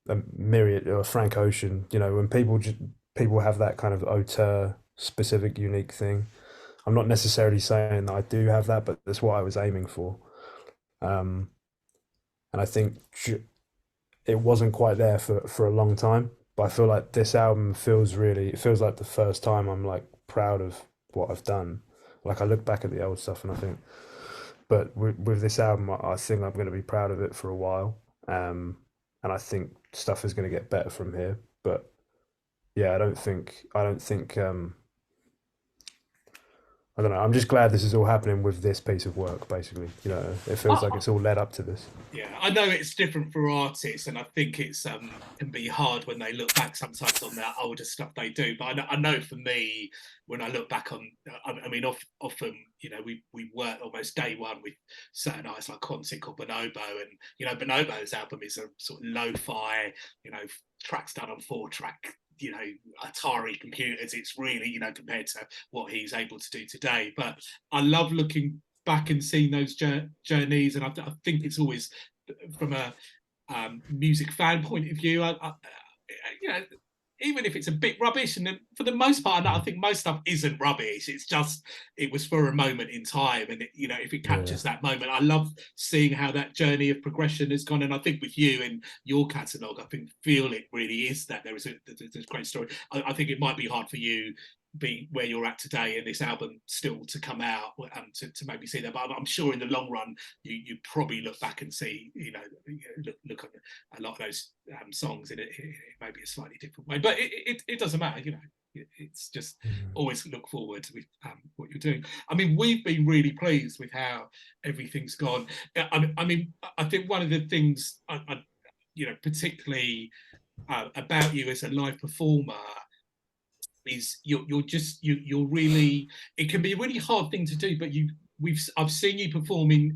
a myriad, or Frank Ocean. You know, when people have that kind of auteur specific unique thing. I'm not necessarily saying that I do have that, but that's what I was aiming for. Um, and I think it wasn't quite there for a long time. But I feel like this album it feels like the first time I'm like proud of what I've done. Like I look back at the old stuff and I think, but with this album, I think I'm going to be proud of it for a while. And I think stuff is going to get better from here. But yeah, I don't think I don't know. I'm just glad this is all happening with this piece of work, basically. You know, it feels like it's all led up to this.
yeah, I know it's different for artists, and I think it's can be hard when they look back sometimes on that older stuff they do. But I know for me, when I look back on, I mean, often, you know, we work almost day one with certain artists like Quantic or Bonobo, and, you know, Bonobo's album is a sort of lo-fi, you know, tracks done on 4-track, you know, Atari computers. It's really, you know, compared to what he's able to do today. But I love looking back and seeing those journeys, and I think it's always, from a music fan point of view, you know, even if it's a bit rubbish, and for the most part, I think most stuff isn't rubbish. It's just, it was for a moment in time, and you know, if it captures that moment, I love seeing how that journey of progression has gone. And I think with you and your catalogue, I think feel it really is that there's a great story. I think it might be hard for you, be where you're at today, and this album still to come out, to maybe see that. But I'm sure in the long run, you probably look back and see, you know, look at a lot of those songs in it maybe a slightly different way. But it doesn't matter, you know. It's just always look forward with what you're doing. I mean, we've been really pleased with how everything's gone. I mean, I think one of the things, you know, particularly about you as a live performer is you're really, it can be a really hard thing to do, but I've seen you perform in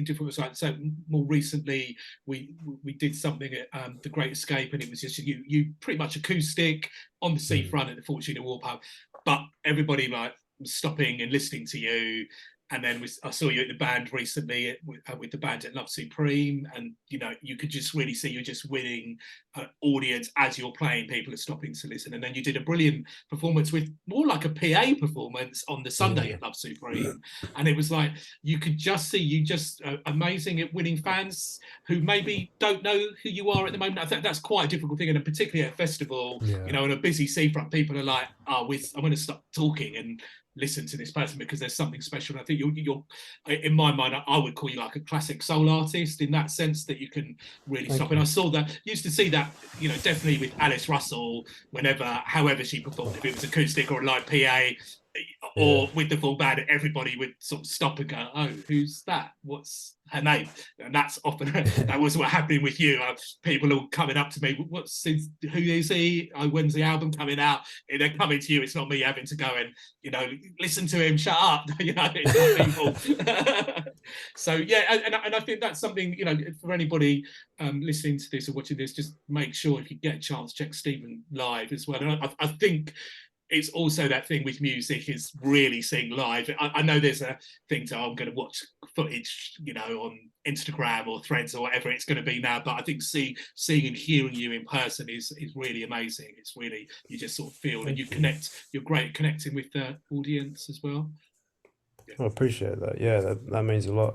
different sites. So more recently, we did something at the Great Escape, and it was just you pretty much acoustic on the
Mm.
seafront at the Fortuna War Pub, but everybody like stopping and listening to you. And then I saw you at the band recently with the band at Love Supreme, and you could just really see you're just winning audience as you're playing. People are stopping to listen, and then you did a brilliant performance with more like a PA performance on the Sunday
Yeah.
at Love Supreme, and it was like you could just see you just amazing at winning fans who maybe don't know who you are at the moment. I think that's quite a difficult thing, and particularly at a festival,
Yeah.
on a busy seafront, people are like, "Oh, I'm going to stop talking and listen to this person because there's something special." And I think you're in my mind, I would call you like a classic soul artist in that sense, that you can really
Thank
stop. And
you.
I saw that, used to see that, definitely with Alice Russell, however she performed, if it was acoustic or a live PA,
Yeah.
or with the full band, everybody would sort of stop and go, "Oh, who's that? What's her name?" And that's often that was what happened with you. People all coming up to me, who is he? Oh, when's the album coming out? And they're coming to you. It's not me having to go and listen to him. Shut up. It's not people. So yeah, and I think that's something for anybody listening to this or watching this, just make sure if you get a chance, check Stephen live as well. And I think it's also that thing with music is really seeing live. I know there's a thing to, I'm going to watch footage, on Instagram or Threads or whatever it's going to be now. But I think seeing and hearing you in person is really amazing. It's really, you just sort of feel and you
Thank you.
connect. You're great at connecting with the audience as well. Yeah.
I appreciate that. Yeah, that means a lot.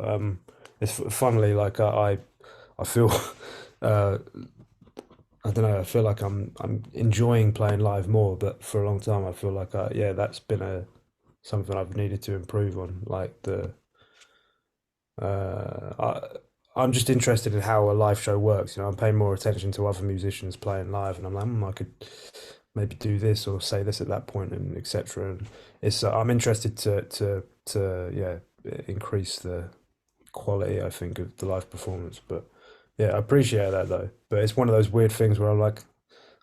It's funnily like I feel uh I don't know. I feel like I'm enjoying playing live more, but for a long time I feel like yeah, that's been a something I've needed to improve on. Like the I'm just interested in how a live show works. I'm paying more attention to other musicians playing live, and I'm like, I could maybe do this or say this at that point, and etc. And it's I'm interested to yeah, increase the quality, I think, of the live performance. But yeah, I appreciate that though. But it's one of those weird things where I'm like,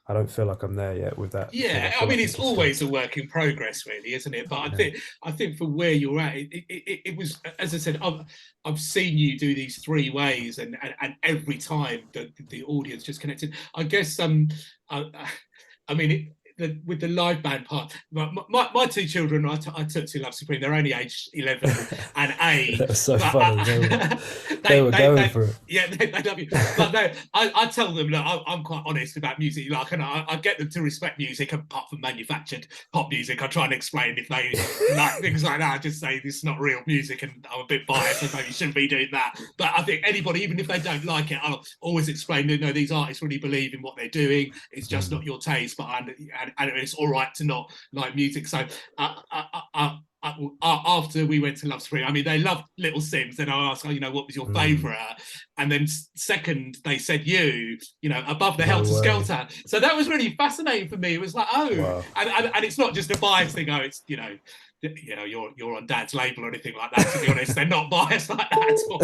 I don't feel like I'm there yet with that thing. I
Yeah, I
feel
mean,
like I'm
it's
just still.
always a work in progress, really, isn't it? But I
Yeah.
think I think for where you're at, it was, as I said, I've seen you do these three ways, and every time the audience just connected. I guess I, I mean, with the live band part, my two children I took to Love Supreme. They're only aged 11 and 8,
That was so
but
funny. They were going
they
for it.
yeah, they love you. But no, I tell them, look, I'm quite honest about music. Like, and I get them to respect music apart from manufactured pop music. I try and explain if they like things like that. I just say this is not real music, and I'm a bit biased, and maybe you shouldn't be doing that. But I think anybody, even if they don't like it, I'll always explain that no, these artists really believe in what they're doing. It's just
Mm,
not your taste, but and it's all right to not like music. So after we went to Love Supreme, I mean, they loved Little Sims. Then I asked, what was your
mm.
favourite? And then second, they said Above the
No
Helter
way.
Skelter. So that was really fascinating for me. It was like, oh,
Wow.
and it's not just a bias thing. Oh, it's you're on Dad's label or anything like that. To be honest, they're not biased like that at all.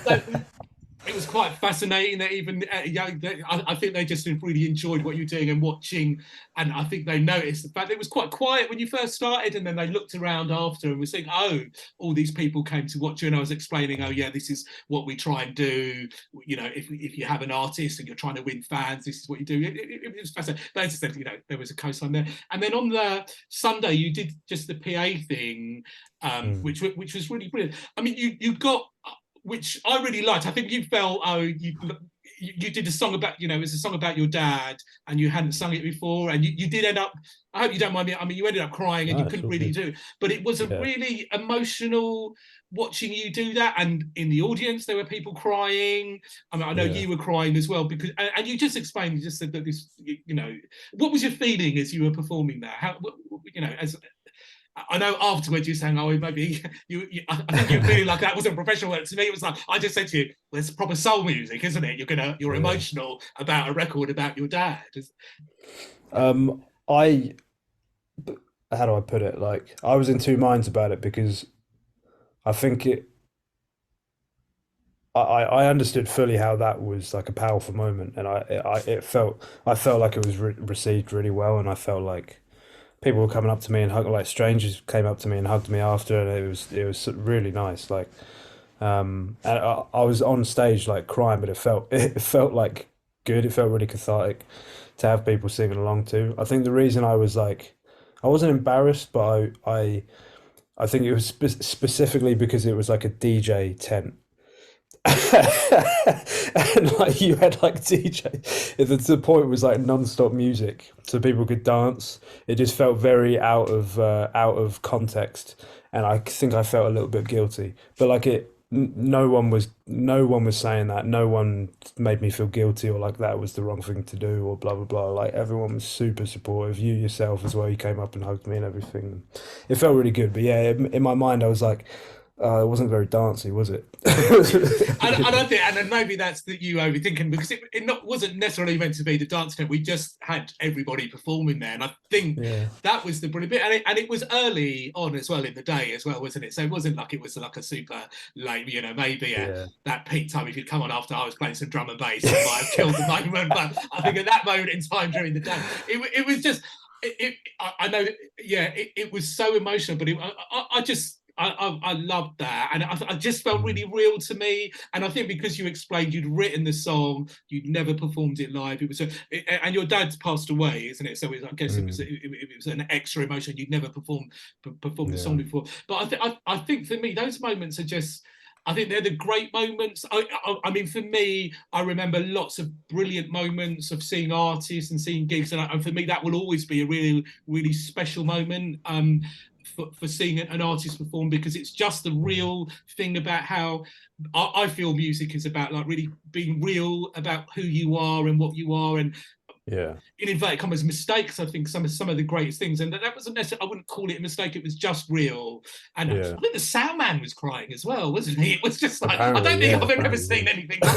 So it was quite fascinating that even I think they just really enjoyed what you're doing and watching, and I think they noticed the fact that it was quite quiet when you first started, and then they looked around after and were saying, "Oh, all these people came to watch you," and I was explaining, "Oh, yeah, this is what we try and do. If you have an artist and you're trying to win fans, this is what you do." It was fascinating. They just said, there was a coastline there, and then on the Sunday you did just the PA thing,
Mm,
which was really brilliant. I mean, you got, which I really liked. I think you felt, you did a song about, it was a song about your dad, and you hadn't sung it before, and you did end up. I hope you don't mind me. I mean, you ended up crying, and
no,
you
it's
couldn't
all
really
good.
do it, but it was a
Yeah.
really emotional watching you do that, and in the audience there were people crying. I mean, I know
Yeah.
you were crying as well, because and you just explained, you just said that this, what was your feeling as you were performing that? How, as I know afterwards you're saying, oh, maybe I think you're feeling like that wasn't professional work. To me, it was like, I just said to you, well, it's proper soul music, isn't it? You're
Yeah.
emotional about a record about your dad.
I how do I put it? Like I was in two minds about it because I think I understood fully how that was like a powerful moment, and I felt like it was received really well, and I felt like people were coming up to me and like strangers came up to me and hugged me after, and it was really nice. Like, and I was on stage like crying, but it felt like good. It felt really cathartic to have people singing along too. I think the reason I was like, I wasn't embarrassed, but I think it was specifically because it was like a DJ tent. And like you had like DJ, the point was like non-stop music, so people could dance. It just felt very out of context, and I think I felt a little bit guilty. But like no one was saying that. No one made me feel guilty or like that was the wrong thing to do or blah blah blah. Like everyone was super supportive. You yourself as well. You came up and hugged me and everything. It felt really good. But yeah, in my mind, I was like, it wasn't very dancey, was it?
I don't think, and then maybe that's that you overthinking, because wasn't necessarily meant to be the dance camp. We just had everybody performing there, and I think
Yeah,
that was the brilliant bit. And it was early on as well in the day as well, wasn't it? So it wasn't like it was like a super late, maybe
yeah.
that peak time. If you'd come on after I was playing some drum and bass, it might have killed the moment. But I think at that moment in time during the day, it was just. I know, yeah, it was so emotional, but I just I loved that, and I just felt
Mm,
really real to me. And I think because you explained you'd written the song, you'd never performed it live. It was and your dad's passed away, isn't it? So I guess
mm,
it was an extra emotion. You'd never performed the song
yeah,
before. But I think for me, those moments are just. I think they're the great moments. I mean, for me, I remember lots of brilliant moments of seeing artists and seeing gigs, and for me, that will always be a really, really special moment. For seeing an artist perform, because it's just the
mm,
real thing about how I feel music is about, like really being real about who you are and what you are, and
yeah,
in inverted commas mistakes. I think some of the greatest things, and that wasn't necessarily, I wouldn't call it a mistake, it was just real. And I
yeah.
think the sound man was crying as well, wasn't he? It was just like, I don't
Apparently,
think
yeah,
I've ever
apparently,
seen anything like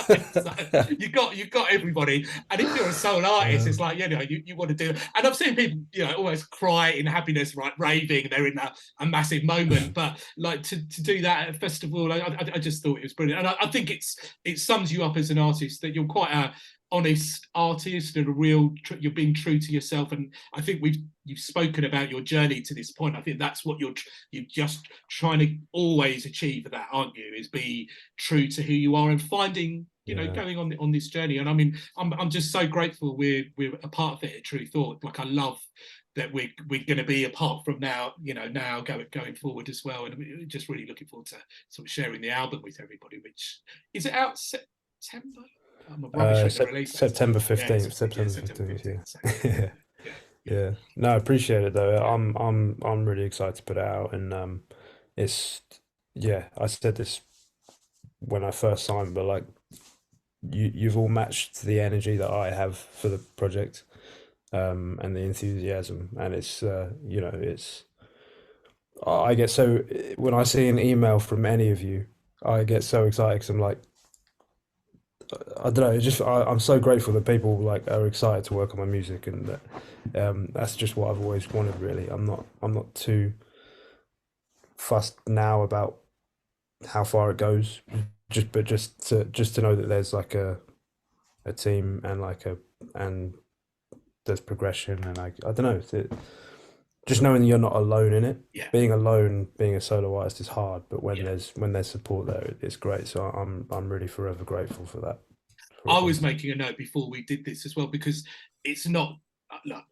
it. So you've got everybody, and if you're a soul artist,
yeah.
it's like, you want to do. And I've seen people almost cry in happiness, right, raving, they're in a massive moment. But like to do that at a festival, I just thought it was brilliant. And I think it sums you up as an artist, that you're quite a honest artist and a real, you're being true to yourself. And I think you've spoken about your journey to this point. I think that's what you're just trying to always achieve, that, aren't you, is be true to who you are and finding,
Yeah,
going on this journey. And I mean, I'm just so grateful we're a part of it at True Thought. Like, I love that we're going to be apart from now, now going forward as well. And we're just really looking forward to sort of sharing the album with everybody, which is it out September? I'm rubbish with the release dates.
September
Yeah,
15th,
yeah,
September
September
15th,
15th. So
yeah. Yeah,
yeah, yeah,
yeah. No, I appreciate it though.
yeah.
I'm really excited to put it out, and it's yeah, I said this when I first signed, but like you've all matched the energy that I have for the project, and the enthusiasm, and it's it's I get so when I see an email from any of you, I get so excited because I'm like, I don't know, I'm so grateful that people like are excited to work on my music, and that that's just what I've always wanted really. I'm not too fussed now about how far it goes, just to know that there's like a team and and there's progression, and I don't know, just knowing you're not alone in it.
Yeah.
Being alone, being a solo artist is hard, but
Yeah.
when there's support there, it's great. So I'm really forever grateful for that.
I was making a note before we did this as well, because it's not, look,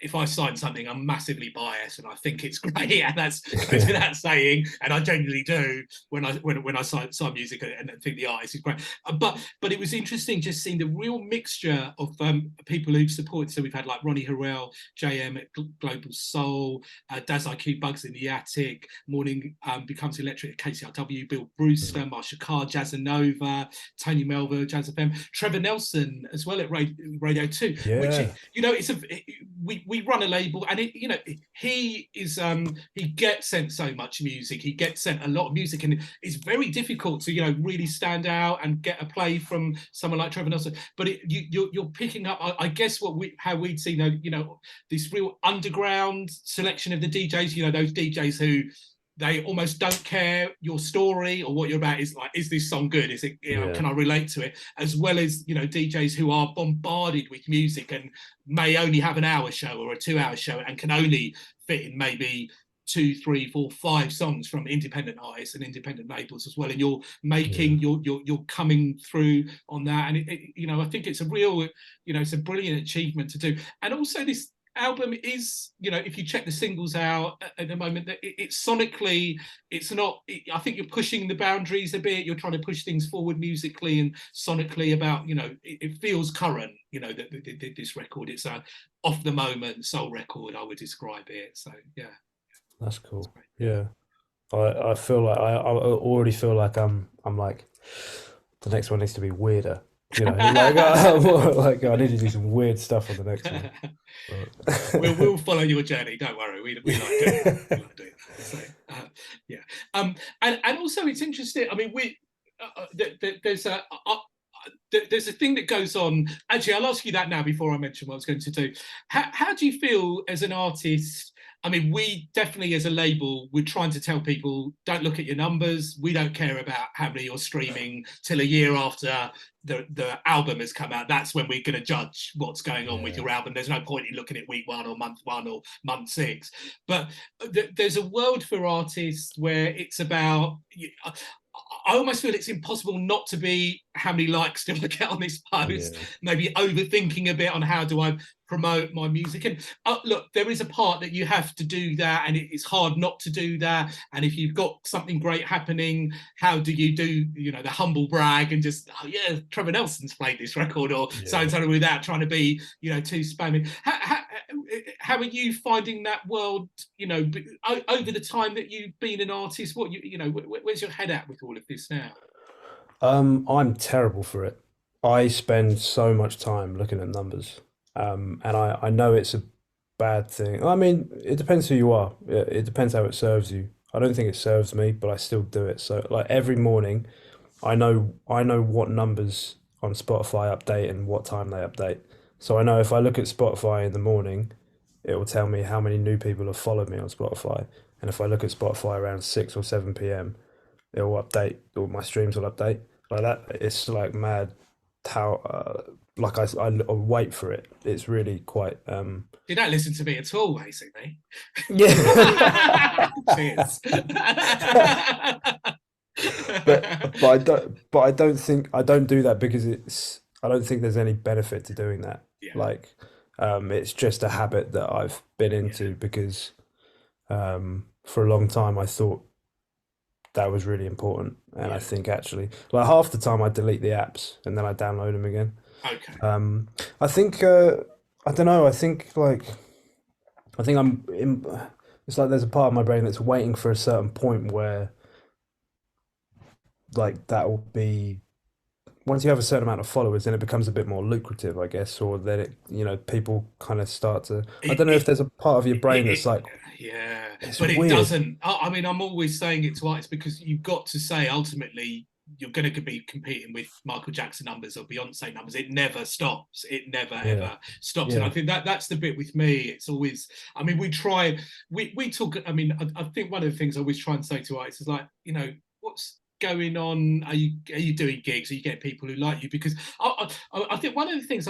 if I sign something, I'm massively biased and I think it's great, and that's goes without saying. And I genuinely do when I sign music and think the artist is great. But it was interesting just seeing the real mixture of people who've supported. So we've had like Ronnie Harrell, JM at Global Soul, Daz IQ, Bugs in the Attic, Morning Becomes Electric at KCRW, Bill Brewster, Marsha Carr, Jazzanova, Tony Melville, Jazz FM, Trevor Nelson as well at Radio 2, which
Yeah,
we run a label, and he gets sent so much music, he gets sent a lot of music, and it's very difficult to really stand out and get a play from someone like Trevor Nelson. But you're picking up, I guess, how we'd seen this real underground selection of the DJs, those DJs who they almost don't care your story or what you're about. Is like, is this song good? Is it, can I relate to it? As well as, DJs who are bombarded with music and may only have an hour show or a 2 hour show and can only fit in maybe 2, 3, 4, 5 songs from independent artists and independent labels as well, and you're making you're coming through on that, and I think it's a real, it's a brilliant achievement to do. And also this album is, if you check the singles out at the moment, that it's sonically, it's not, I think you're pushing the boundaries a bit, you're trying to push things forward musically and sonically about, it feels current, this record, it's a off the moment soul record, I would describe it. So yeah,
that's cool. Yeah, I feel like I already feel like I'm like, the next one needs to be weirder. Like I need to do some weird stuff on the next one.
we'll follow your journey. Don't worry. We like doing that. We like doing that. So yeah. And also it's interesting. I mean, there's a thing that goes on. Actually, I'll ask you that now before I mention what I was going to do. How do you feel as an artist? I mean, we definitely, as a label, we're trying to tell people, don't look at your numbers. We don't care about how many you're streaming till a year after the album has come out. That's when we're going to judge what's going on with your album. There's no point in looking at week 1 or month 1 or month 6. But there's a world for artists where it's about... I almost feel it's impossible not to be how many likes do I get on this post, maybe overthinking a bit on how do I promote my music. And look, there is a part that you have to do that, and it's hard not to do that. And if you've got something great happening, how do you do, the humble brag and just, oh yeah, Trevor Nelson's played this record, or so-and-so, without trying to be, too spammy. How are you finding that world, over the time that you've been an artist? What where's your head at with all of this now?
I'm terrible for it. I spend so much time looking at numbers, and I know it's a bad thing. I mean, it depends who you are. It depends how it serves you. I don't think it serves me, but I still do it. So like every morning, I know what numbers on Spotify update and what time they update. So I know if I look at Spotify in the morning, it will tell me how many new people have followed me on Spotify. And if I look at Spotify around 6 or 7 p.m., it will update, or my streams will update like that. It's like mad how like I wait for it. It's really quite
You don't listen to me at all, basically.
Yeah.
Cheers.
but I don't think I don't do that because I don't think there's any benefit to doing that. Like it's just a habit that I've been into because for a long time I thought that was really important, and I think actually like half the time I delete the apps and then I download them again.
Okay.
I think I don't know. I think I'm in. It's like there's a part of my brain that's waiting for a certain point where like that will be once you have a certain amount of followers, then it becomes a bit more lucrative, I guess, or then people kind of start to. I don't know if there's a part of your brain that's like,
yeah,
it's
but it
weird.
doesn't. I mean, I'm always saying it to artists because you've got to say ultimately you're going to be competing with Michael Jackson numbers or Beyonce numbers. It never stops. It never ever stops. And I think that's the bit with me. It's always. I mean, we talk. I mean, I think one of the things I always try and say to artists is like, what's going on? Are you doing gigs? Are you getting people who like you? Because I think one of the things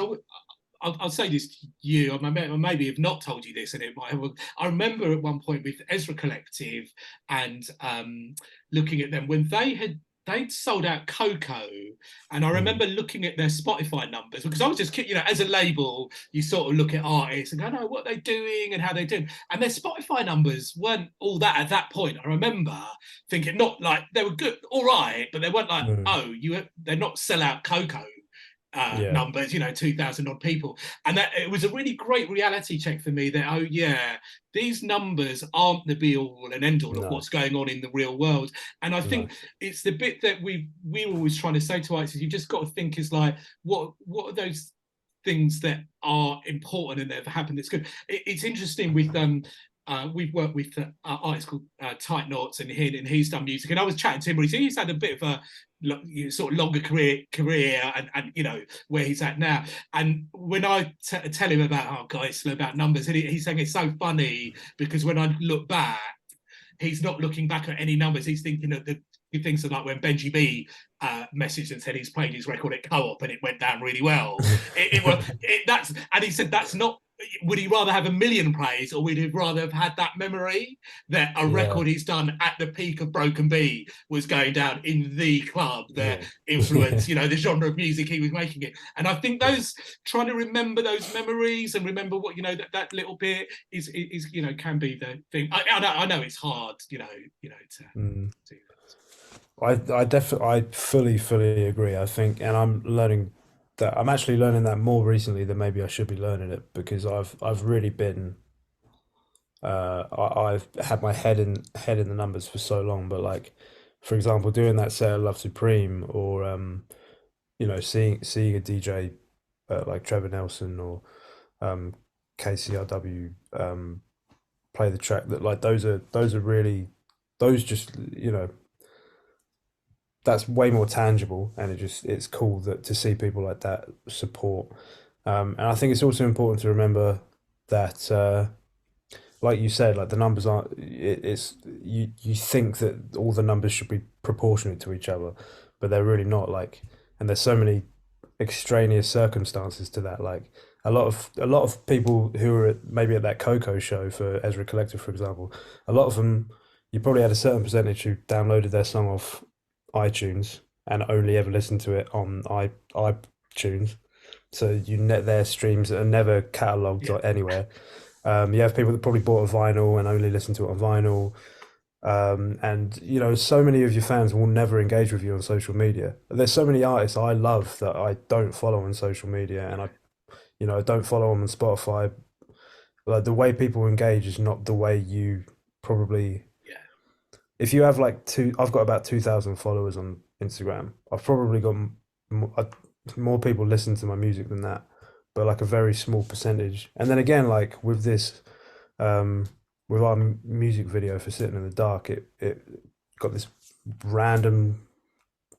I'll say this to you. I maybe have not told you this, and it might have. I remember at one point with Ezra Collective and looking at them when they'd sold out Coco, and I remember looking at their Spotify numbers because I was just, as a label, you sort of look at artists and go, no, what they're doing and how they're doing, and their Spotify numbers weren't all that at that point. I remember thinking, not like they were good, all right, but they weren't like, they're not sellout Coco numbers, 2,000 odd people, and that it was a really great reality check for me that these numbers aren't the be all and end all of what's going on in the real world. And I think it's the bit that we're always trying to say to artists is you just got to think is like what are those things that are important and that have happened that's good. It's interesting with we've worked with an artist called Tight Knots, and he's done music. And I was chatting to him, he's had a bit of a sort of longer career and where he's at now. And when I tell him about about numbers, and he's saying it's so funny because when I look back, he's not looking back at any numbers. He's thinking of the things like when Benji B messaged and said he's played his record at Co-op and it went down really well. And he said that's not. Would he rather have 1 million plays, or would he rather have had that memory that a record he's done at the peak of Broken B was going down in the club that influenced, the genre of music he was making it? And I think trying to remember those memories and remember what, that little bit is can be the thing. I know it's hard, to
I fully agree. I think, and I'm actually learning that more recently than maybe I should be learning it, because I've really been I've had my head in the numbers for so long. But like, for example, doing that set at Love Supreme, or seeing a DJ like Trevor Nelson or KCRW play the track, that like those are really, those just that's way more tangible, and it's cool to see people like that support. And I think it's also important to remember that, like you said, like the numbers aren't. It's you think that all the numbers should be proportionate to each other, but they're really not. Like, and there's so many extraneous circumstances to that. Like a lot of people who were maybe at that Coco show for Ezra Collective, for example, a lot of them, you probably had a certain percentage who downloaded their song off iTunes and only ever listened to it on iTunes. So you net their streams are never catalogued or anywhere. You have people that probably bought a vinyl and only listen to it on vinyl. And so many of your fans will never engage with you on social media. There's so many artists I love that I don't follow on social media, and I don't follow them on Spotify. Like, the way people engage is not the way you probably. If you have I've got about 2,000 followers on Instagram. I've probably got more people listen to my music than that, but like a very small percentage. And then again, like with this, with our music video for Sitting in the Dark, it got this random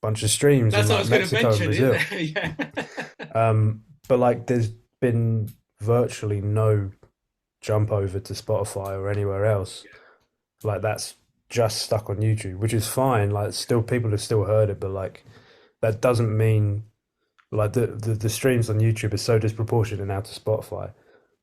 bunch of streams in like Mexico and Brazil. But like there's been virtually no jump over to Spotify or anywhere else. Like that's just stuck on YouTube, which is fine. Like, still people have still heard it, but like that doesn't mean like the streams on YouTube are so disproportionate now to Spotify.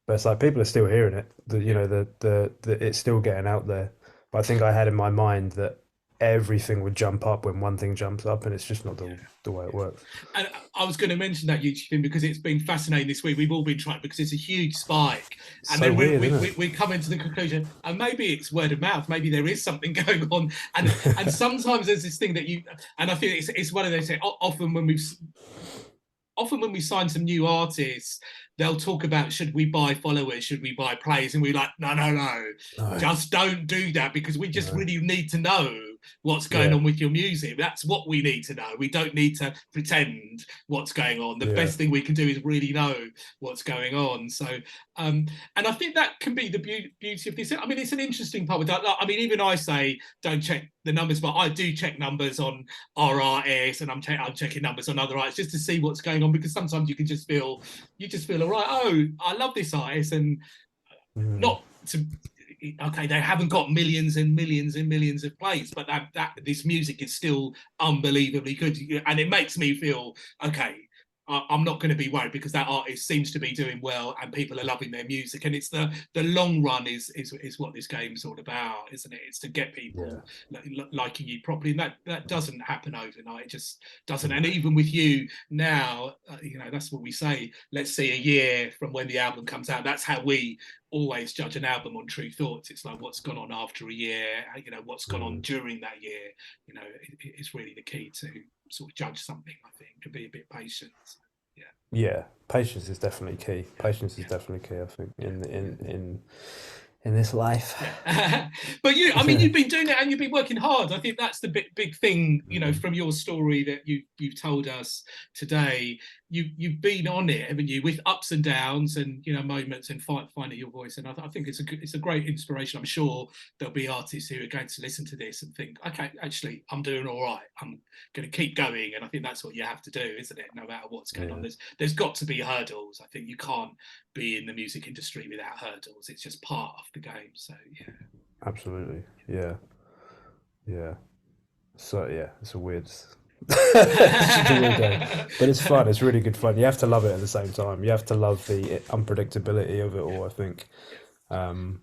But it's like people are still hearing it. The it's still getting out there. But I think I had in my mind that everything would jump up when one thing jumps up, and it's just not the way it works.
And I was going to mention that YouTube thing because it's been fascinating this week. We've all been trying, because it's a huge spike, and then we come into the conclusion, and maybe it's word of mouth. Maybe there is something going on, and sometimes there's this thing that and I think it's one of those things. Often when we sign some new artists, they'll talk about, should we buy followers, should we buy plays, and we're like, no, just don't do that, because we just really need to know what's going on with your music. That's what we need to know. We don't need to pretend what's going on. The best thing we can do is really know what's going on. So and I think that can be the beauty of this. I mean, it's an interesting part with that. I mean, even I say don't check the numbers, but I do check numbers on our artists, and I'm checking numbers on other artists just to see what's going on, because sometimes you just feel all right. Oh, I love this artist, and not to. Okay, they haven't got millions and millions and millions of plays, but that this music is still unbelievably good, and it makes me feel okay. I'm not going to be worried, because that artist seems to be doing well and people are loving their music. And it's the long run is what this game's all about, isn't it? It's to get people liking you properly, and that doesn't happen overnight. It just doesn't. And even with you now, that's what we say. Let's see a year from when the album comes out. That's how we always judge an album on Tru Thoughts. It's like what's gone on after a year, what's gone on during that year. It's really the key to sort of judge something, I think, and be a bit patient.
Yeah, patience is definitely key. Patience is definitely key, I think, in this life.
But you've been doing it, and you've been working hard. I think that's the big thing, from your story that you've told us today. You've been on it, haven't you, with ups and downs and moments, and finding your voice. And I think it's a great inspiration. I'm sure there'll be artists who are going to listen to this and think, okay, actually, I'm doing all right. I'm going to keep going. And I think that's what you have to do, isn't it? No matter what's going on, there's got to be hurdles. I think you can't be in the music industry without hurdles. It's just part of the game. So
absolutely. Yeah, yeah. So yeah, it's a weird, it's just a weird game, but it's fun. It's really good fun. You have to love it at the same time. You have to love the unpredictability of it all, I think,
Yeah.
um,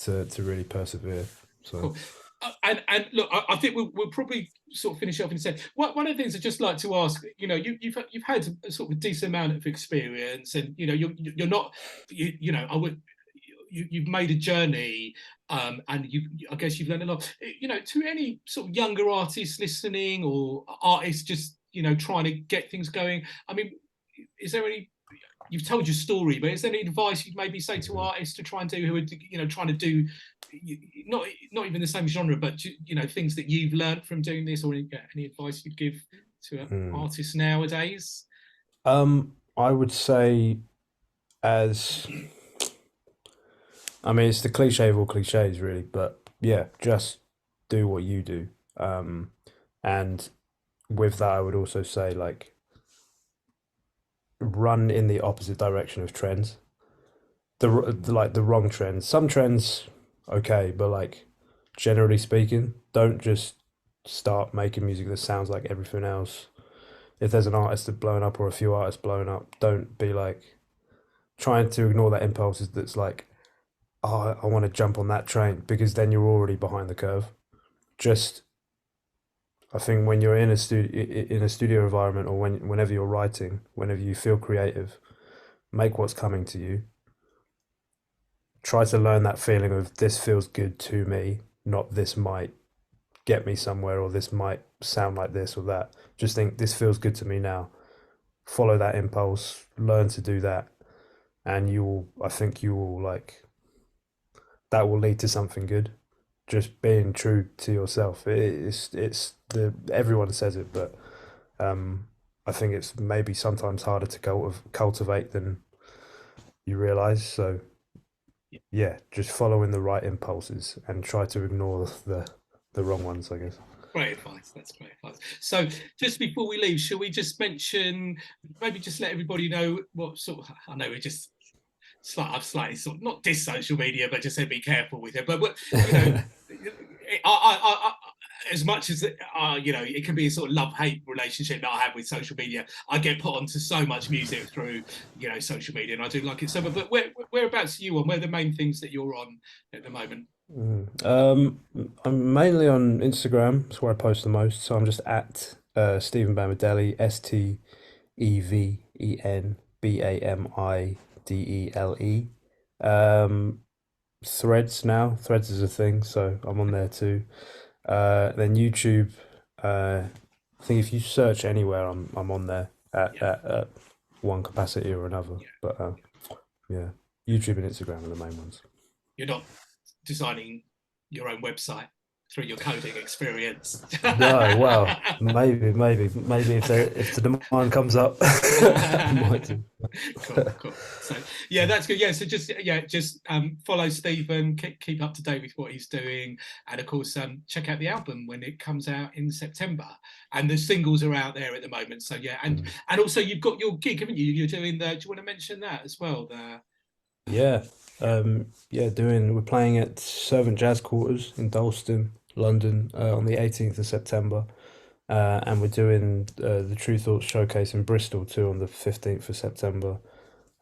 to really persevere. So
Cool. And look, I think we'll probably sort of finish off and say one of the things I'd just like to ask. You know, you've had a sort of a decent amount of experience, and you know, you're not, you know, I would. You've made a journey, and I guess you've learned a lot. You know, to any sort of younger artists listening, or artists just you know trying to get things going. I mean, is there any? You've told your story, but is there any advice you'd maybe say to
mhm.
artists to try and do who are you know trying to do not even the same genre, but you know things that you've learned from doing this, or any advice you'd give to
Mm.
artists nowadays?
I would say as I mean, it's the cliche of all cliches, really. But yeah, just do what you do. Um, and with that, I would also say like run in the opposite direction of trends. Like the wrong trends. Some trends, okay, but like generally speaking, don't just start making music that sounds like everything else. If there's an artist that's blowing up or a few artists blowing up, don't be like trying to ignore that impulse that's like, oh, I want to jump on that train because then you're already behind the curve. Just I think when you're in a studio environment or whenever you're writing, whenever you feel creative, make what's coming to you. Try to learn that feeling of this feels good to me, not this might get me somewhere or this might sound like this or that. Just think this feels good to me now. Follow that impulse, learn to do that, and I think you will like that will lead to something good. Just being true to yourself. It's the everyone says it, but um, I think it's maybe sometimes harder to cultivate than you realize. So yeah, just following the right impulses and try to ignore the wrong ones, I guess.
Great advice. That's great advice. So, just before we leave, shall we just mention, maybe just let everybody know what sort of, I know we're just I've slightly sort of not diss social media, but just say be careful with it. But you know, as much as you know, it can be a sort of love-hate relationship that I have with social media. I get put onto so much music through you know social media, and I do like it so much. But whereabouts are you on? Where are the main things that you're on at the moment?
Mm. I'm mainly on Instagram. That's where I post the most. So I'm just at Stephen Bamadelli, StevenBamidele. Threads now. Threads is a thing, so I'm on there too. Then YouTube. I think if you search anywhere, I'm on there
Yeah,
at one capacity or another.
yeah.
But yeah, YouTube and Instagram are the main ones.
You're not designing your own website through your coding experience.
No, well, maybe if the demand comes up, I might do.
Cool. So yeah, that's good. Yeah, so just follow Stephen, keep up to date with what he's doing, and of course check out the album when it comes out in September. And the singles are out there at the moment. So yeah,
Mm.
and also you've got your gig, haven't you? You're doing the. Do you want to mention that as well?
Yeah,
Yeah,
yeah. We're playing at Servant Jazz Quarters in Dalston, London, on the 18th of September, and we're doing the True Thoughts showcase in Bristol too on the 15th of September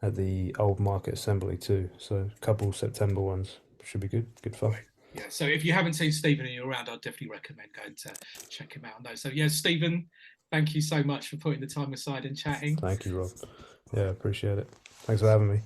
at the Old Market Assembly too. So a couple September ones should be good. Good fun.
right. Yeah. So if you haven't seen Stephen and you're around, I'd definitely recommend going to check him out on those. So yeah, Stephen, thank you so much for putting the time aside and chatting.
Thank you, Rob. Yeah, appreciate it. Thanks for having me.